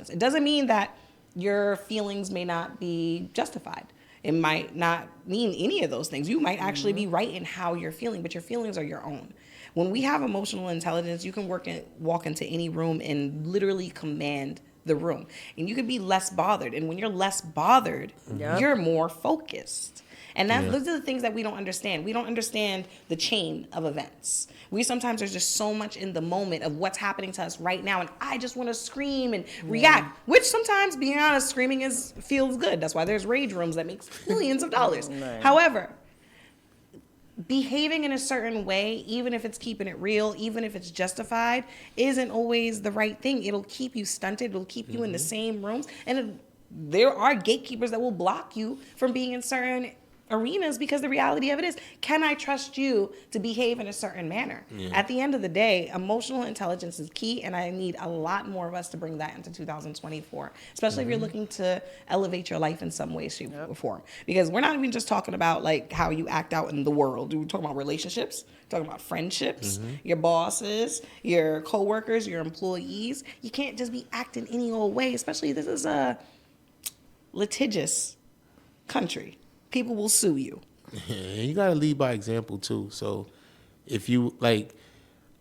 It doesn't mean that your feelings may not be justified. It might not mean any of those things. You might actually be right in how you're feeling, but your feelings are your own. When we have emotional intelligence, you can walk into any room and literally command the room. And you can be less bothered. And when you're less bothered,
Yep.
you're more focused. And those are the things that we don't understand. We don't understand the chain of events. We sometimes are just so much in the moment of what's happening to us right now, and I just want to scream and react, which sometimes, being honest, screaming feels good. That's why there's rage rooms that makes millions of dollars.
Right.
However, behaving in a certain way, even if it's keeping it real, even if it's justified, isn't always the right thing. It'll keep you stunted. It'll keep you in the same rooms. And there are gatekeepers that will block you from being in certain arenas, because the reality of it is, can I trust you to behave in a certain manner? At the end of the day, emotional intelligence is key, and I need a lot more of us to bring that into 2024, especially if you're looking to elevate your life in some way, shape, or form. Because we're not even just talking about like how you act out in the world. We're talking about relationships, talking about friendships, your bosses, your coworkers, your employees. You can't just be acting any old way, especially this is a litigious country. People will sue you.
Yeah, you gotta lead by example too. So if you like,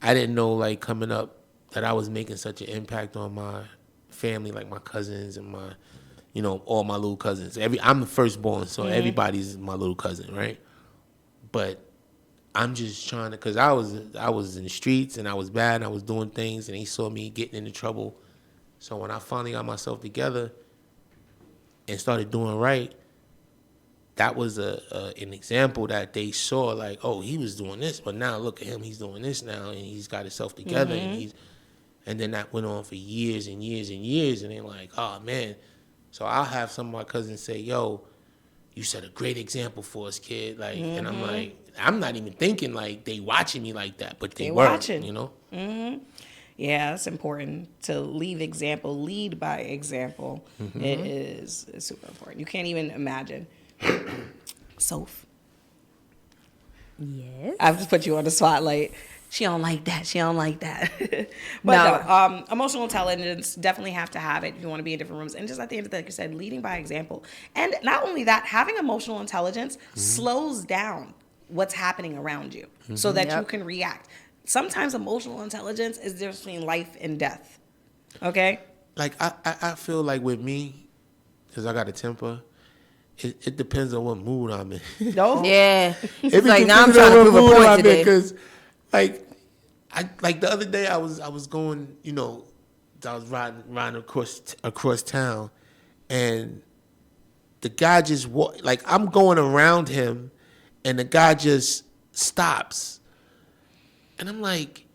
I didn't know like coming up that I was making such an impact on my family, like my cousins and my, you know, all my little cousins. I'm the firstborn, so everybody's my little cousin, right? But I'm just trying to, cause I was in the streets and I was bad and I was doing things and they saw me getting into trouble. So when I finally got myself together and started doing right, that was an example that they saw, like, oh, he was doing this, but now look at him, he's doing this now, and he's got himself together, and then that went on for years and years and years, and they're like, oh man. So I'll have some of my cousins say, yo, you set a great example for us, kid, like, and I'm like, I'm not even thinking like they watching me like that, but they were watching, you know.
Yeah, it's important to lead by example. It is super important. You can't even imagine. Soph.
Yes.
I've just put you on the spotlight. She don't like that. She don't like that. But no, emotional intelligence, definitely have to have it if you want to be in different rooms. And just at the end of the day, like you said, leading by example. And not only that, having emotional intelligence slows down what's happening around you so that you can react. Sometimes emotional intelligence is different between life and death. Okay?
Like, I feel like with me, because I got a temper, it depends on what mood I'm in.
No?
Yeah.
It
It's
be
like, now I'm
depending
trying
on
to prove
what
a
mood
point
I'm in,
today.
because, like the other day I was going, you know, I was riding across town, and the guy just like I'm going around him, and the guy just stops, and I'm like,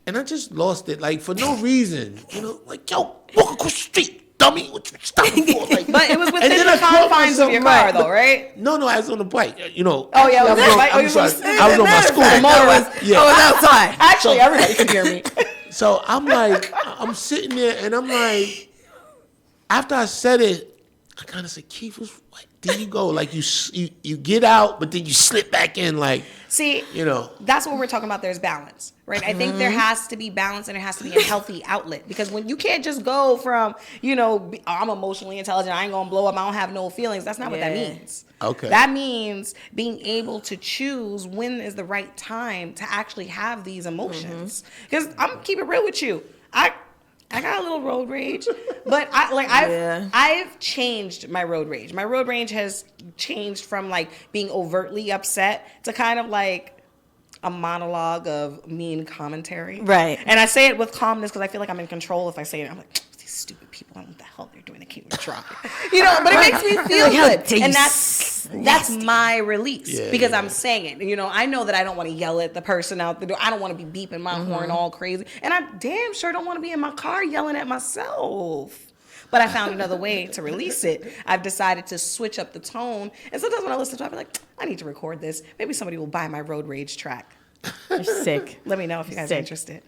and I just lost it, like for no reason, you know, like, yo, walk across the street. Dummy, what you stopping for? Like,
But it was within
and then
the
I caught
confines of your
myself,
car, though, right?
No, I was on the bike. You know.
Oh, yeah,
I was
on the
on-
bike. Oh,
I'm
you
sorry,
was-
I was on my scooter.
The motorist.
Yeah.
I was outside. Actually, everybody could hear me.
So I'm like, I'm sitting there, and I'm like, after I said it, I kind of said, Keith, what? Then you go, like you get out, but then you slip back in, like.
See,
you know,
that's what we're talking about. There's balance, right? I think there has to be balance, and there has to be a healthy outlet, because when you can't just go from, you know, I'm emotionally intelligent, I ain't gonna blow up, I don't have no feelings. That's not what that means.
Okay.
That means being able to choose when is the right time to actually have these emotions. Because I'm keep it real with you. I got a little road rage, but I've changed my road rage. My road rage has changed from like being overtly upset to kind of like a monologue of mean commentary.
Right.
And I say it with calmness because I feel like I'm in control if I say it. I'm like, these stupid people, I don't know what the hell they're doing. They can't even try. You know, but it makes me feel good. And that's my release because I'm saying it. You know, I know that I don't want to yell at the person out the door. I don't want to be beeping my horn all crazy. And I damn sure don't want to be in my car yelling at myself. But I found another way to release it. I've decided to switch up the tone. And sometimes when I listen to it, I'm like, I need to record this. Maybe somebody will buy my road rage track.
You're sick.
Let me know if you guys are interested.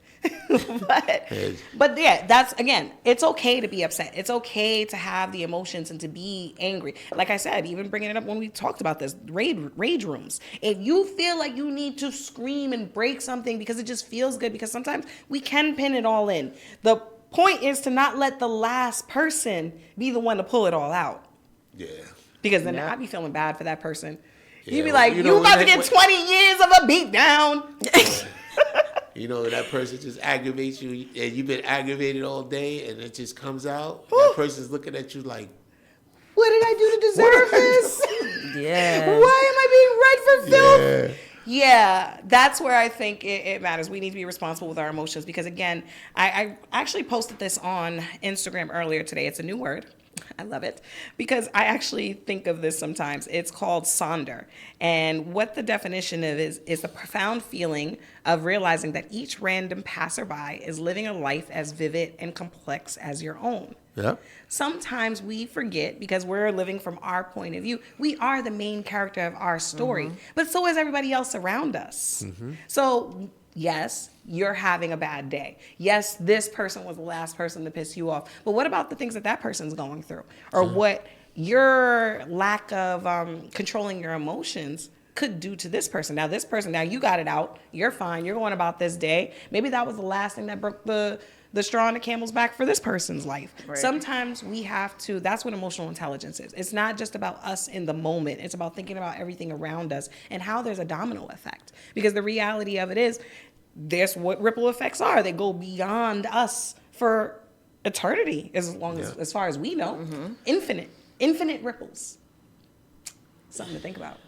but yeah, that's, again, it's okay to be upset. It's okay to have the emotions and to be angry. Like I said, even bringing it up when we talked about this, rage rooms. If you feel like you need to scream and break something because it just feels good, because sometimes we can pin it all in. The point is to not let the last person be the one to pull it all out.
Yeah.
Because then I'd be feeling bad for that person.
Yeah,
You'd be like,
you know,
you about to get 20 years of a beat down.
You know, that person just aggravates you, and you've been aggravated all day, and it just comes out. That person's looking at you like,
what did I do to deserve this?
Yeah.
Why am I being read for filth?
Yeah.
Yeah, that's where I think it matters. We need to be responsible with our emotions because, again, I actually posted this on Instagram earlier today. It's a new word. I love it because I actually think of this sometimes. It's called sonder. And what the definition of is the profound feeling of realizing that each random passerby is living a life as vivid and complex as your own.
Yeah.
Sometimes we forget because we're living from our point of view. We are the main character of our story, but so is everybody else around us. So yes, you're having a bad day. Yes, this person was the last person to piss you off. But what about the things that person's going through? Or what your lack of controlling your emotions could do to this person. Now, this person, now you got it out. You're fine. You're going about this day. Maybe that was the last thing that broke the straw on the camel's back for this person's life.
Right.
Sometimes we have to, that's what emotional intelligence is. It's not just about us in the moment. It's about thinking about everything around us and how there's a domino effect. Because the reality of it is, there's what ripple effects are. They go beyond us for eternity, as far as we know. Infinite ripples. Something to think about.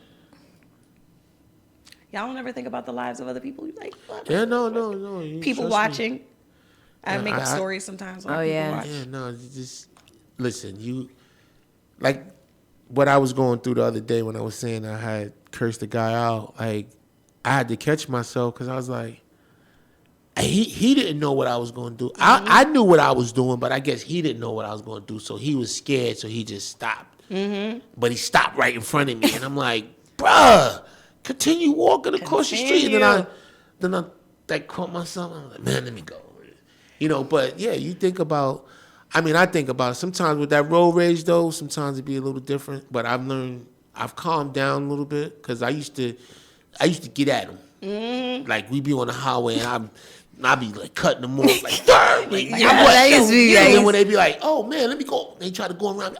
Y'all don't ever think about the lives of other people. You like, what?
Yeah, no.
People watching. I make up stories sometimes.
Oh, yeah.
Watch.
Yeah, no, just listen. You like what I was going through the other day when I was saying I had cursed the guy out. Like I had to catch myself because I was like, he didn't know what I was going to do. I knew what I was doing, but I guess he didn't know what I was going to do. So he was scared, so he just stopped. But he stopped right in front of me, and I'm like, bruh, continue walking across the street. And then I like caught myself. I'm like, man, let me go. You know, but yeah, you think about, I think about it. Sometimes with that road rage though, sometimes it'd be a little different, but I've calmed down a little bit because I used to get at them. Like we'd be on the highway and I'd be like cutting them off like, and then when they be like, oh man, let me go. They try to go around,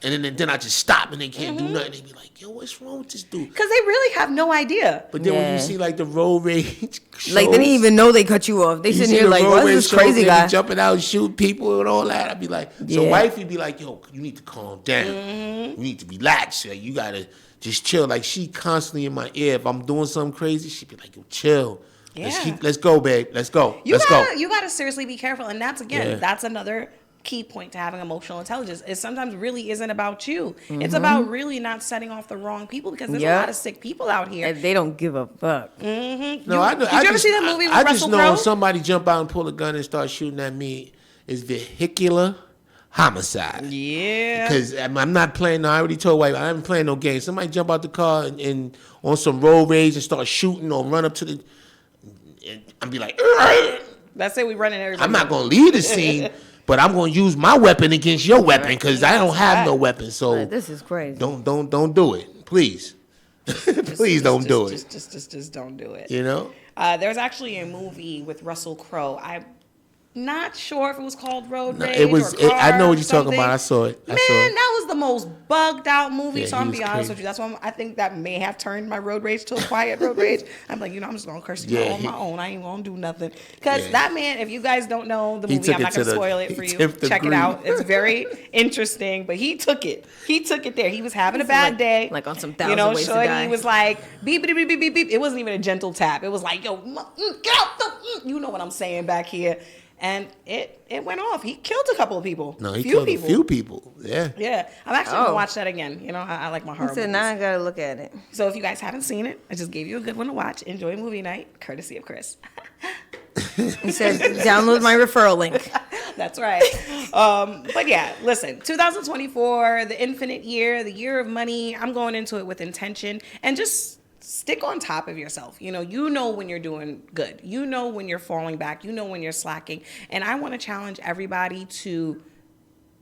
and then I just stop and they can't do nothing. They be like, yo, what's wrong with this dude?
Because they really have no idea.
But then when you see like the road rage shows,
Like they didn't even know they cut you off. They sitting here like, what's this crazy guy?
Jumping out and shooting people and all that. I'd be like, so wifey be like, yo, you need to calm down. You need to relax. Like, you gotta just chill. Like she constantly in my ear. If I'm doing something crazy, she'd be like, yo, chill. Let's go, babe. Let's go.
You gotta seriously be careful. And that's that's another key point to having emotional intelligence is sometimes really isn't about you. It's about really not setting off the wrong people because there's a lot of sick people out here.
And they don't give a fuck.
No,
Did you ever see that movie with
I
Russell
just know
Crowe?
if somebody jump out and pull a gun and start shooting at me, it's vehicular homicide.
Yeah.
Because I'm not playing, I already told wife, I haven't playing no game. Somebody jump out the car and on some road rage and start shooting or run up to the, and I'd be like,
That's it, we running everybody.
I'm not going to leave the scene, but I'm going to use my weapon against your weapon because I don't have no weapon. So
Like, this is crazy.
don't do it, please. Please don't do it.
Just don't do it.
You know?
There's actually a movie with Russell Crowe. I'm not sure if it was called Road Rage
It was.
or Car
I know what
or
you're talking about.
something.
I saw it.
Man, that was the most bugged out movie.
Yeah,
So I'm
he
be
was
honest
crazy.
with you. That's why I think that may have turned my road rage to a quiet road rage. I'm like, I'm just gonna curse you on my own. I ain't gonna do nothing. Because that man, if you guys don't know the movie, I'm not gonna spoil it for you. Check it out. It's very interesting. But he took it. He took it there. He was having a bad day.
Like on some 1,000 Ways to Die.
He was like beep beep beep beep beep beep. It wasn't even a gentle tap. It was like, yo, get out you know what I'm saying back here. And it went off. He killed a couple of people.
No, he killed a few people. Yeah.
Yeah. I'm actually going to watch that again. You know, I like my horror
He said,
movies.
now I gotta look at it.
So if you guys haven't seen it, I just gave you a good one to watch. Enjoy movie night, courtesy of Chrys.
He said, download my referral link.
That's right. But yeah, listen, 2024, the infinite year, the year of money. I'm going into it with intention and just stick on top of yourself. You know when you're doing good. You know when you're falling back. You know when you're slacking. And I want to challenge everybody to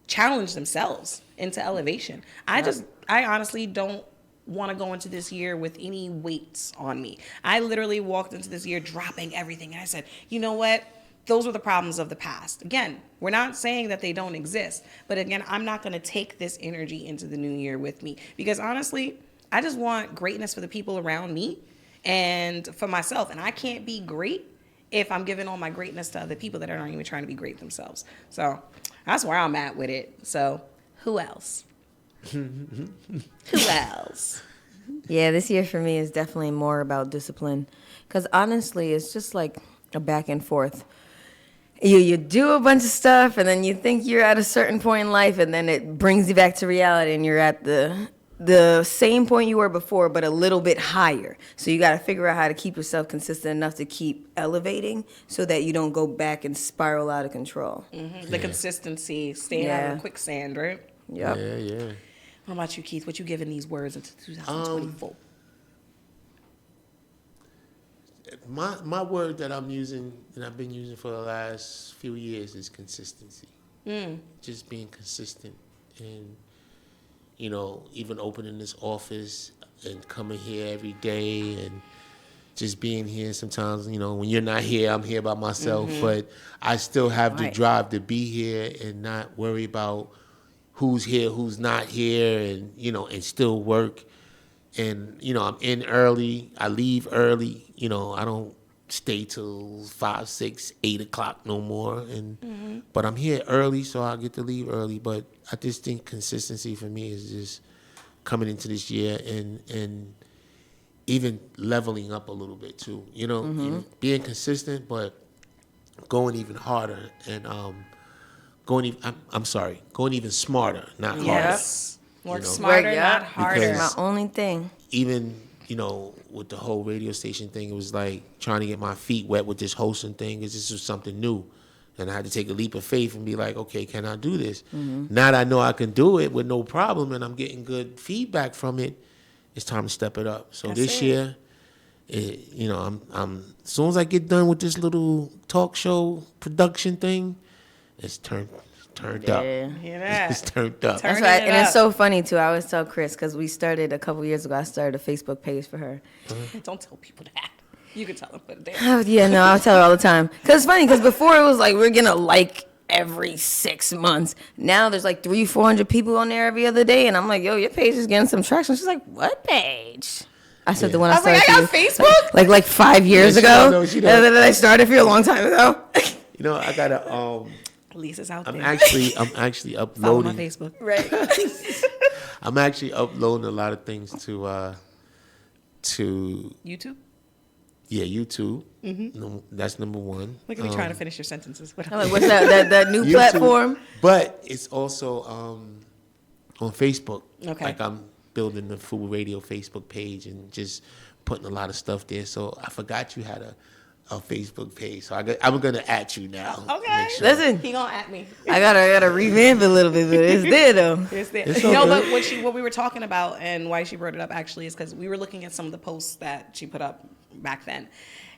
challenge themselves into elevation. I honestly don't want to go into this year with any weights on me. I literally walked into this year dropping everything. And I said, you know what? Those were the problems of the past. Again, we're not saying that they don't exist. But again, I'm not going to take this energy into the new year with me. Because honestly, I just want greatness for the people around me and for myself. And I can't be great if I'm giving all my greatness to other people that aren't even trying to be great themselves. So that's where I'm at with it. So Who else? Who else?
Yeah, this year for me is definitely more about discipline. Because honestly, it's just like a back and forth. You do a bunch of stuff, and then you think you're at a certain point in life, and then it brings you back to reality, and you're at the same point you were before, but a little bit higher. So you got to figure out how to keep yourself consistent enough to keep elevating so that you don't go back and spiral out of control.
The consistency, staying out of the quicksand, right?
Yep.
Yeah.
What about you, Keith? What you giving these words into 2024?
My word that I'm using and I've been using for the last few years is consistency. Just being consistent and, you know, even opening this office and coming here every day and just being here sometimes, you know, when you're not here, I'm here by myself, but I still have the drive to be here and not worry about who's here, who's not here, and, you know, and still work. And, you know, I'm in early, I leave early, you know, I don't stay till 5, 6, 8 o'clock no more. And but I'm here early, so I get to leave early. But I just think consistency for me is just coming into this year and even leveling up a little bit too. You know, being consistent, but going even harder and going even smarter, not harder.
Yes. Work
You know,
smarter,
Right,
not
yeah.
harder.
Because-
My only thing.
Even, you know, with the whole radio station thing, it was like trying to get my feet wet with this hosting thing because this was something new. And I had to take a leap of faith and be like, okay, can I do this? Now that I know I can do it with no problem and I'm getting good feedback from it, it's time to step it up. So
That's
this
it.
year, you know, I'm as soon as I get done with this little talk show production thing, it's turned up.
Yeah.
Hear that?
It's turned up.
Turn
That's right.
it
And it's
up.
so funny, too. I always tell Chrys, because we started a couple years ago, I started a Facebook page for her.
Don't tell people that. You can tell them, but damn.
Oh, yeah, no, I'll tell her all the time. Because it's funny, because before it was like, we're going to like every 6 months. Now there's like 300-400 people on there every other day. And I'm like, yo, your page is getting some traction. She's like, what page? I said the one I
I was like,
started.
I got Facebook?
Like 5 years
she
ago.
don't know, she don't.
And then I started for a long time ago.
You know, I gotta
Lisa's out
I'm
there.
actually
Follow my
uploading.
Facebook.
Right.
I'm actually uploading a lot of things to
YouTube?
YouTube. No, that's number one.
Look at me trying to finish your sentences. What
I'm like, what's that new
YouTube.
platform?
But it's also on Facebook.
Okay.
Like I'm building the FUBU Radio Facebook page and just putting a lot of stuff there. So I forgot you had a Facebook page. So I'm gonna at you now.
Okay.
Make sure.
Listen,
He gonna at me.
I gotta revamp it a little bit, but it's there though.
It's there.
It's
No,
okay.
but what we were talking about and why she brought it up actually is because we were looking at some of the posts that she put up back then.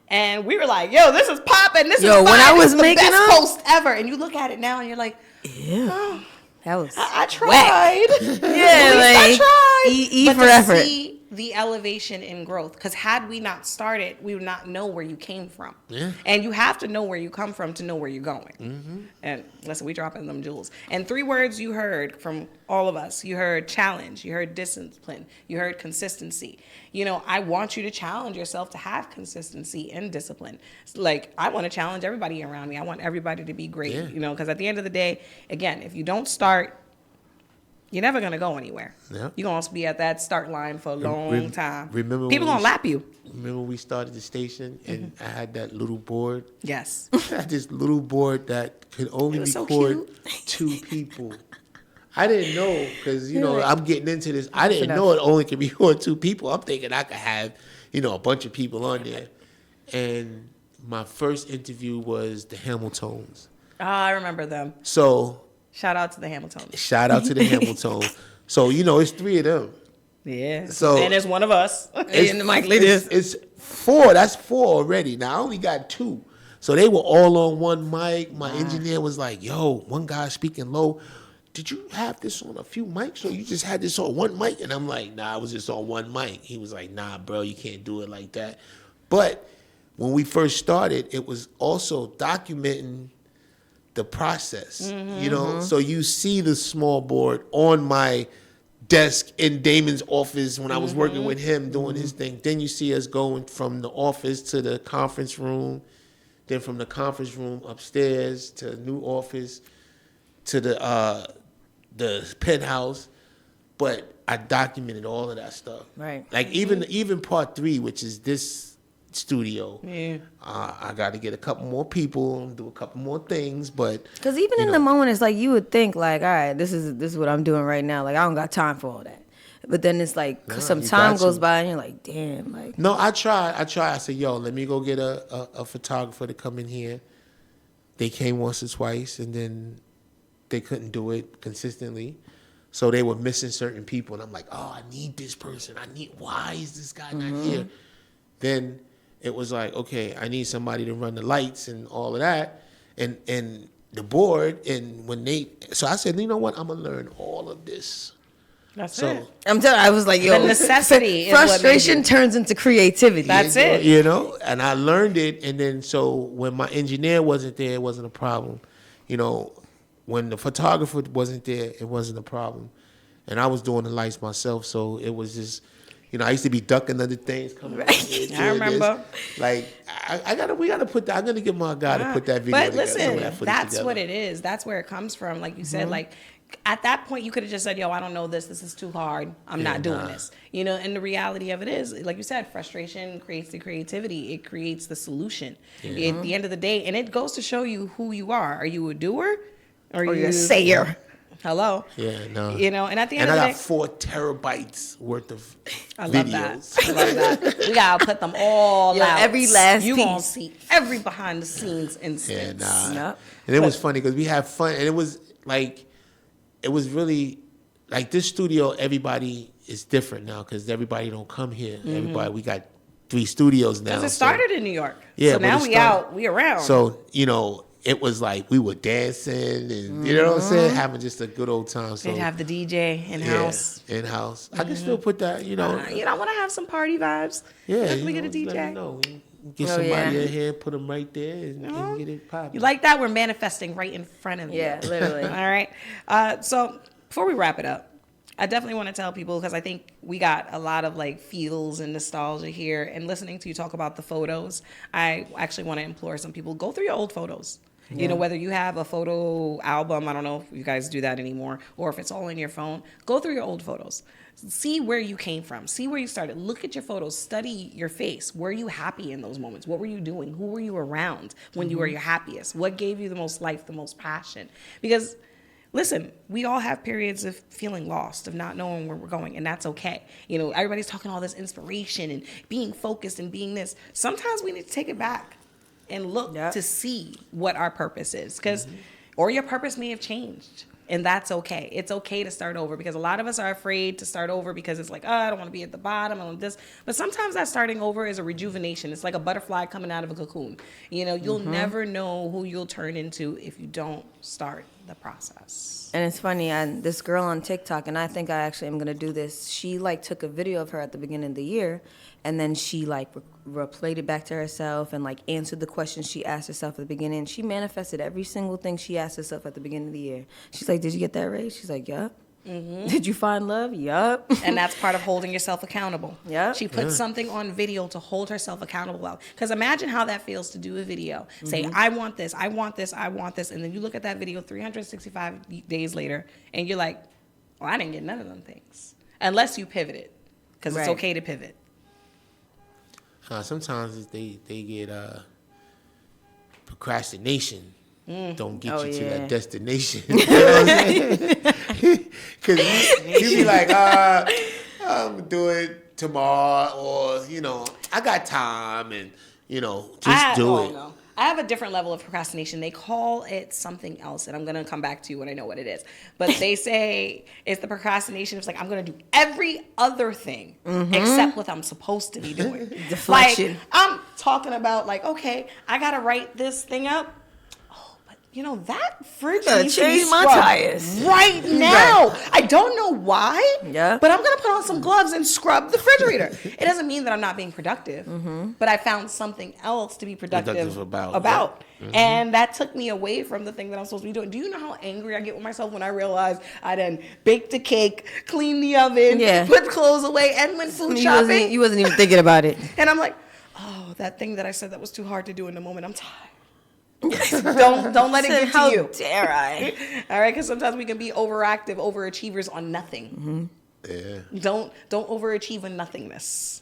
And we were like, yo, this is popping. This is
Yo,
fire.
when I
This
was
is the
making
best
up-
post ever. And you look at it now and you're like,
Yeah, that was
I tried.
yeah,
I tried.
E
But
for
to
effort.
see the elevation in growth, because had we not started, we would not know where you came from.
Yeah.
And you have to know where you come from to know where you're going. And listen, we dropping them jewels. And 3 words you heard from all of us. You heard challenge. You heard discipline. You heard consistency. You know, I want you to challenge yourself to have consistency and discipline. Like, I want to challenge everybody around me. I want everybody to be great,
Yeah.
you know, because at the end of the day, again, if you don't start, you're never going to go anywhere.
Yeah.
You're going to be at that start line for a long time.
remember
People
when
going to lap you.
Remember when we started the station and I had that little board?
Yes.
I had this little board that could only
It was so
record 2 people. I didn't know because, you know, I'm getting into this. I didn't know it only could record 2 people. I'm thinking I could have, you know, a bunch of people on there. And my first interview was the Hamiltons.
I remember them.
So
Shout out to the Hamiltons.
shout out to the Hamiltons. So, you know, it's 3 of them.
Yeah.
So-
and there's one of us.
And the mic like this.
It's 4. That's 4 already. Now I only got 2. So they were all on one mic. My engineer was like, yo, one guy speaking low. Did you have this on a few mics or you just had this on one mic? And I'm like, nah, I was just on one mic. He was like, nah, bro, you can't do it like that. But when we first started, it was also documenting the process, you know? So you see the small board on my desk in Damon's office when I was working with him doing his thing. Then you see us going from the office to the conference room, then from the conference room upstairs to the new office to the the penthouse, but I documented all of that stuff.
Right.
Like even part 3, which is this studio.
Yeah.
I got to get a couple more people, do a couple more things, but
Because even in the moment, it's like you would think like, all right, this is what I'm doing right now. Like I don't got time for all that. But then it's like some
you
time
got
goes
to.
by and you're like, damn, like.
No, I tried. I said, yo, let me go get a photographer to come in here. They came once or twice, and then they couldn't do it consistently. So they were missing certain people. And I'm like, oh, I need this person. Why is this guy not here? Then it was like, okay, I need somebody to run the lights and all of that. And the board, so I said, you know what? I'm going to learn all of this.
That's it.
I'm telling you, I was like, yo,
The necessity is what made
frustration
you-
turns into creativity.
That's it.
You know, and I learned it. And then so when my engineer wasn't there, it wasn't a problem. You know, when the photographer wasn't there, it wasn't a problem. And I was doing the lights myself, so it was just, you know, I used to be ducking under things coming out here, doing
I remember.
this. Like, we gotta put that. I'm gonna get my guy to put that video
But
together. some of
listen,
that footage
that's
together.
what it is. That's where it comes from. Like you said, like at that point you could have just said, yo, I don't know this. This is too hard. I'm not doing this. You know, and the reality of it is, like you said, frustration creates the creativity. It creates the solution. At the end of the day, and it goes to show you who you are. Are you a doer? Or
Or you're a sayer.
Hello.
Yeah, no.
You know, and at the end
And I
of the
got
day,
4 terabytes worth of
I love
videos.
that. I love that. We gotta put them all
Yo,
out.
every last
you
piece.
gonna see every behind the scenes instance.
And,
Yep.
and it was funny because we had fun, and it was really like this studio. Everybody is different now because everybody don't come here. Everybody, we got 3 studios now.
Because it
so-
started in New York.
Yeah,
So
but
now
it
we
started-
out, we around.
So you know, it was like we were dancing, and you know what I'm saying, having just a good old time. So
They'd have the DJ in house.
in house. I can still put that. You know,
You know, I want to have some party vibes.
yeah.
we
you
get a
know,
DJ.
Let me know. Get
Oh,
somebody
yeah.
in here, put them right there, and get it popping.
You like that? We're manifesting right in front of you.
Yeah, literally.
All right. So before we wrap it up, I definitely want to tell people, because I think we got a lot of like feels and nostalgia here, and listening to you talk about the photos, I actually want to implore some people, go through your old photos. You know, whether you have a photo album, I don't know if you guys do that anymore, or if it's all in your phone, go through your old photos. See where you came from. See where you started. Look at your photos. Study your face. Were you happy in those moments? What were you doing? Who were you around when you were your happiest? What gave you the most life, the most passion? Because listen, we all have periods of feeling lost, of not knowing where we're going, and that's okay. You know, everybody's talking all this inspiration and being focused and being this. Sometimes we need to take it back and look to see what our purpose is, because or your purpose may have changed, and that's okay. It's okay to start over, because a lot of us are afraid to start over because it's like, oh, I don't want to be at the bottom, I want this. But sometimes that starting over is a rejuvenation. It's like a butterfly coming out of a cocoon. You know, you'll never know who you'll turn into if you don't start the process.
And it's funny, this girl on TikTok, and I think I actually am going to do this, she like took a video of her at the beginning of the year, and then she like replayed it back to herself and like answered the questions she asked herself at the beginning. She manifested every single thing she asked herself at the beginning of the year. She's like, did you get that raise? She's like, yup. Did you find love? Yup.
And that's part of holding yourself accountable.
Yep.
She put something on video to hold herself accountable about. Because imagine how that feels to do a video. Say, I want this, I want this, I want this. And then you look at that video 365 days later, and you're like, well, I didn't get none of them things. Unless you pivoted. Because it's
Right.
okay to pivot.
Sometimes they get procrastination. Don't get you to
yeah.
that destination. You know what I'm saying? Because you be like, I'm gonna do it tomorrow, or you know, I got time, and you know, just do it.
No. I have a different level of procrastination. They call it something else, and I'm going to come back to you when I know what it is. But they say it's the procrastination. It's like, I'm going to do every other thing except what I'm supposed to be doing.
Deflection.
Like, I'm talking about, like, okay, I got to write this thing up. Oh, but, you know, that fridge
gotta
needs to be
change my
scrubbed
tires.
right now. I don't know why,
Yeah.
but I'm going to put on some gloves and scrub the refrigerator. It doesn't mean that I'm not being productive, but I found something else to be productive
about.
And that took me away from the thing that I'm supposed to be doing. Do you know how angry I get with myself when I realize I done baked a cake, cleaned the oven, put clothes away, and went food shopping?
You wasn't even thinking about it.
And I'm like, oh, that thing that I said that was too hard to do in the moment, I'm tired. Don't let it get
How
to you.
dare I?
All right, because sometimes we can be overactive, overachievers on nothing.
Yeah.
Don't overachieve in nothingness.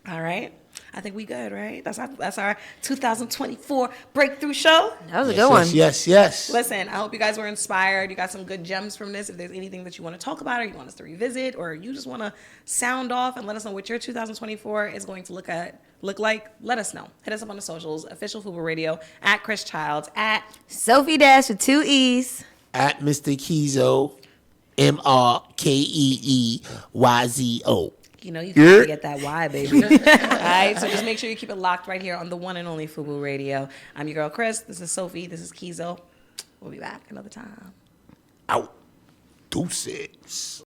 All right, I think we good, right? That's our 2024 breakthrough show.
That was a good one.
Yes.
Listen, I hope you guys were inspired. You got some good gems from this. If there's anything that you want to talk about or you want us to revisit or you just want to sound off and let us know what your 2024 is going to look like, let us know. Hit us up on the socials, official FUBU Radio, at Chrys Childs, at
Sophie Dash with 2 E's.
At Mr. Keeyzo, MrKeeyzo.
You know, you can't forget that Y, baby. All right, so just make sure you keep it locked right here on the one and only FUBU Radio. I'm your girl, Chrys. This is Sophie. This is Keeyzo. We'll be back another time.
Out. Deuces.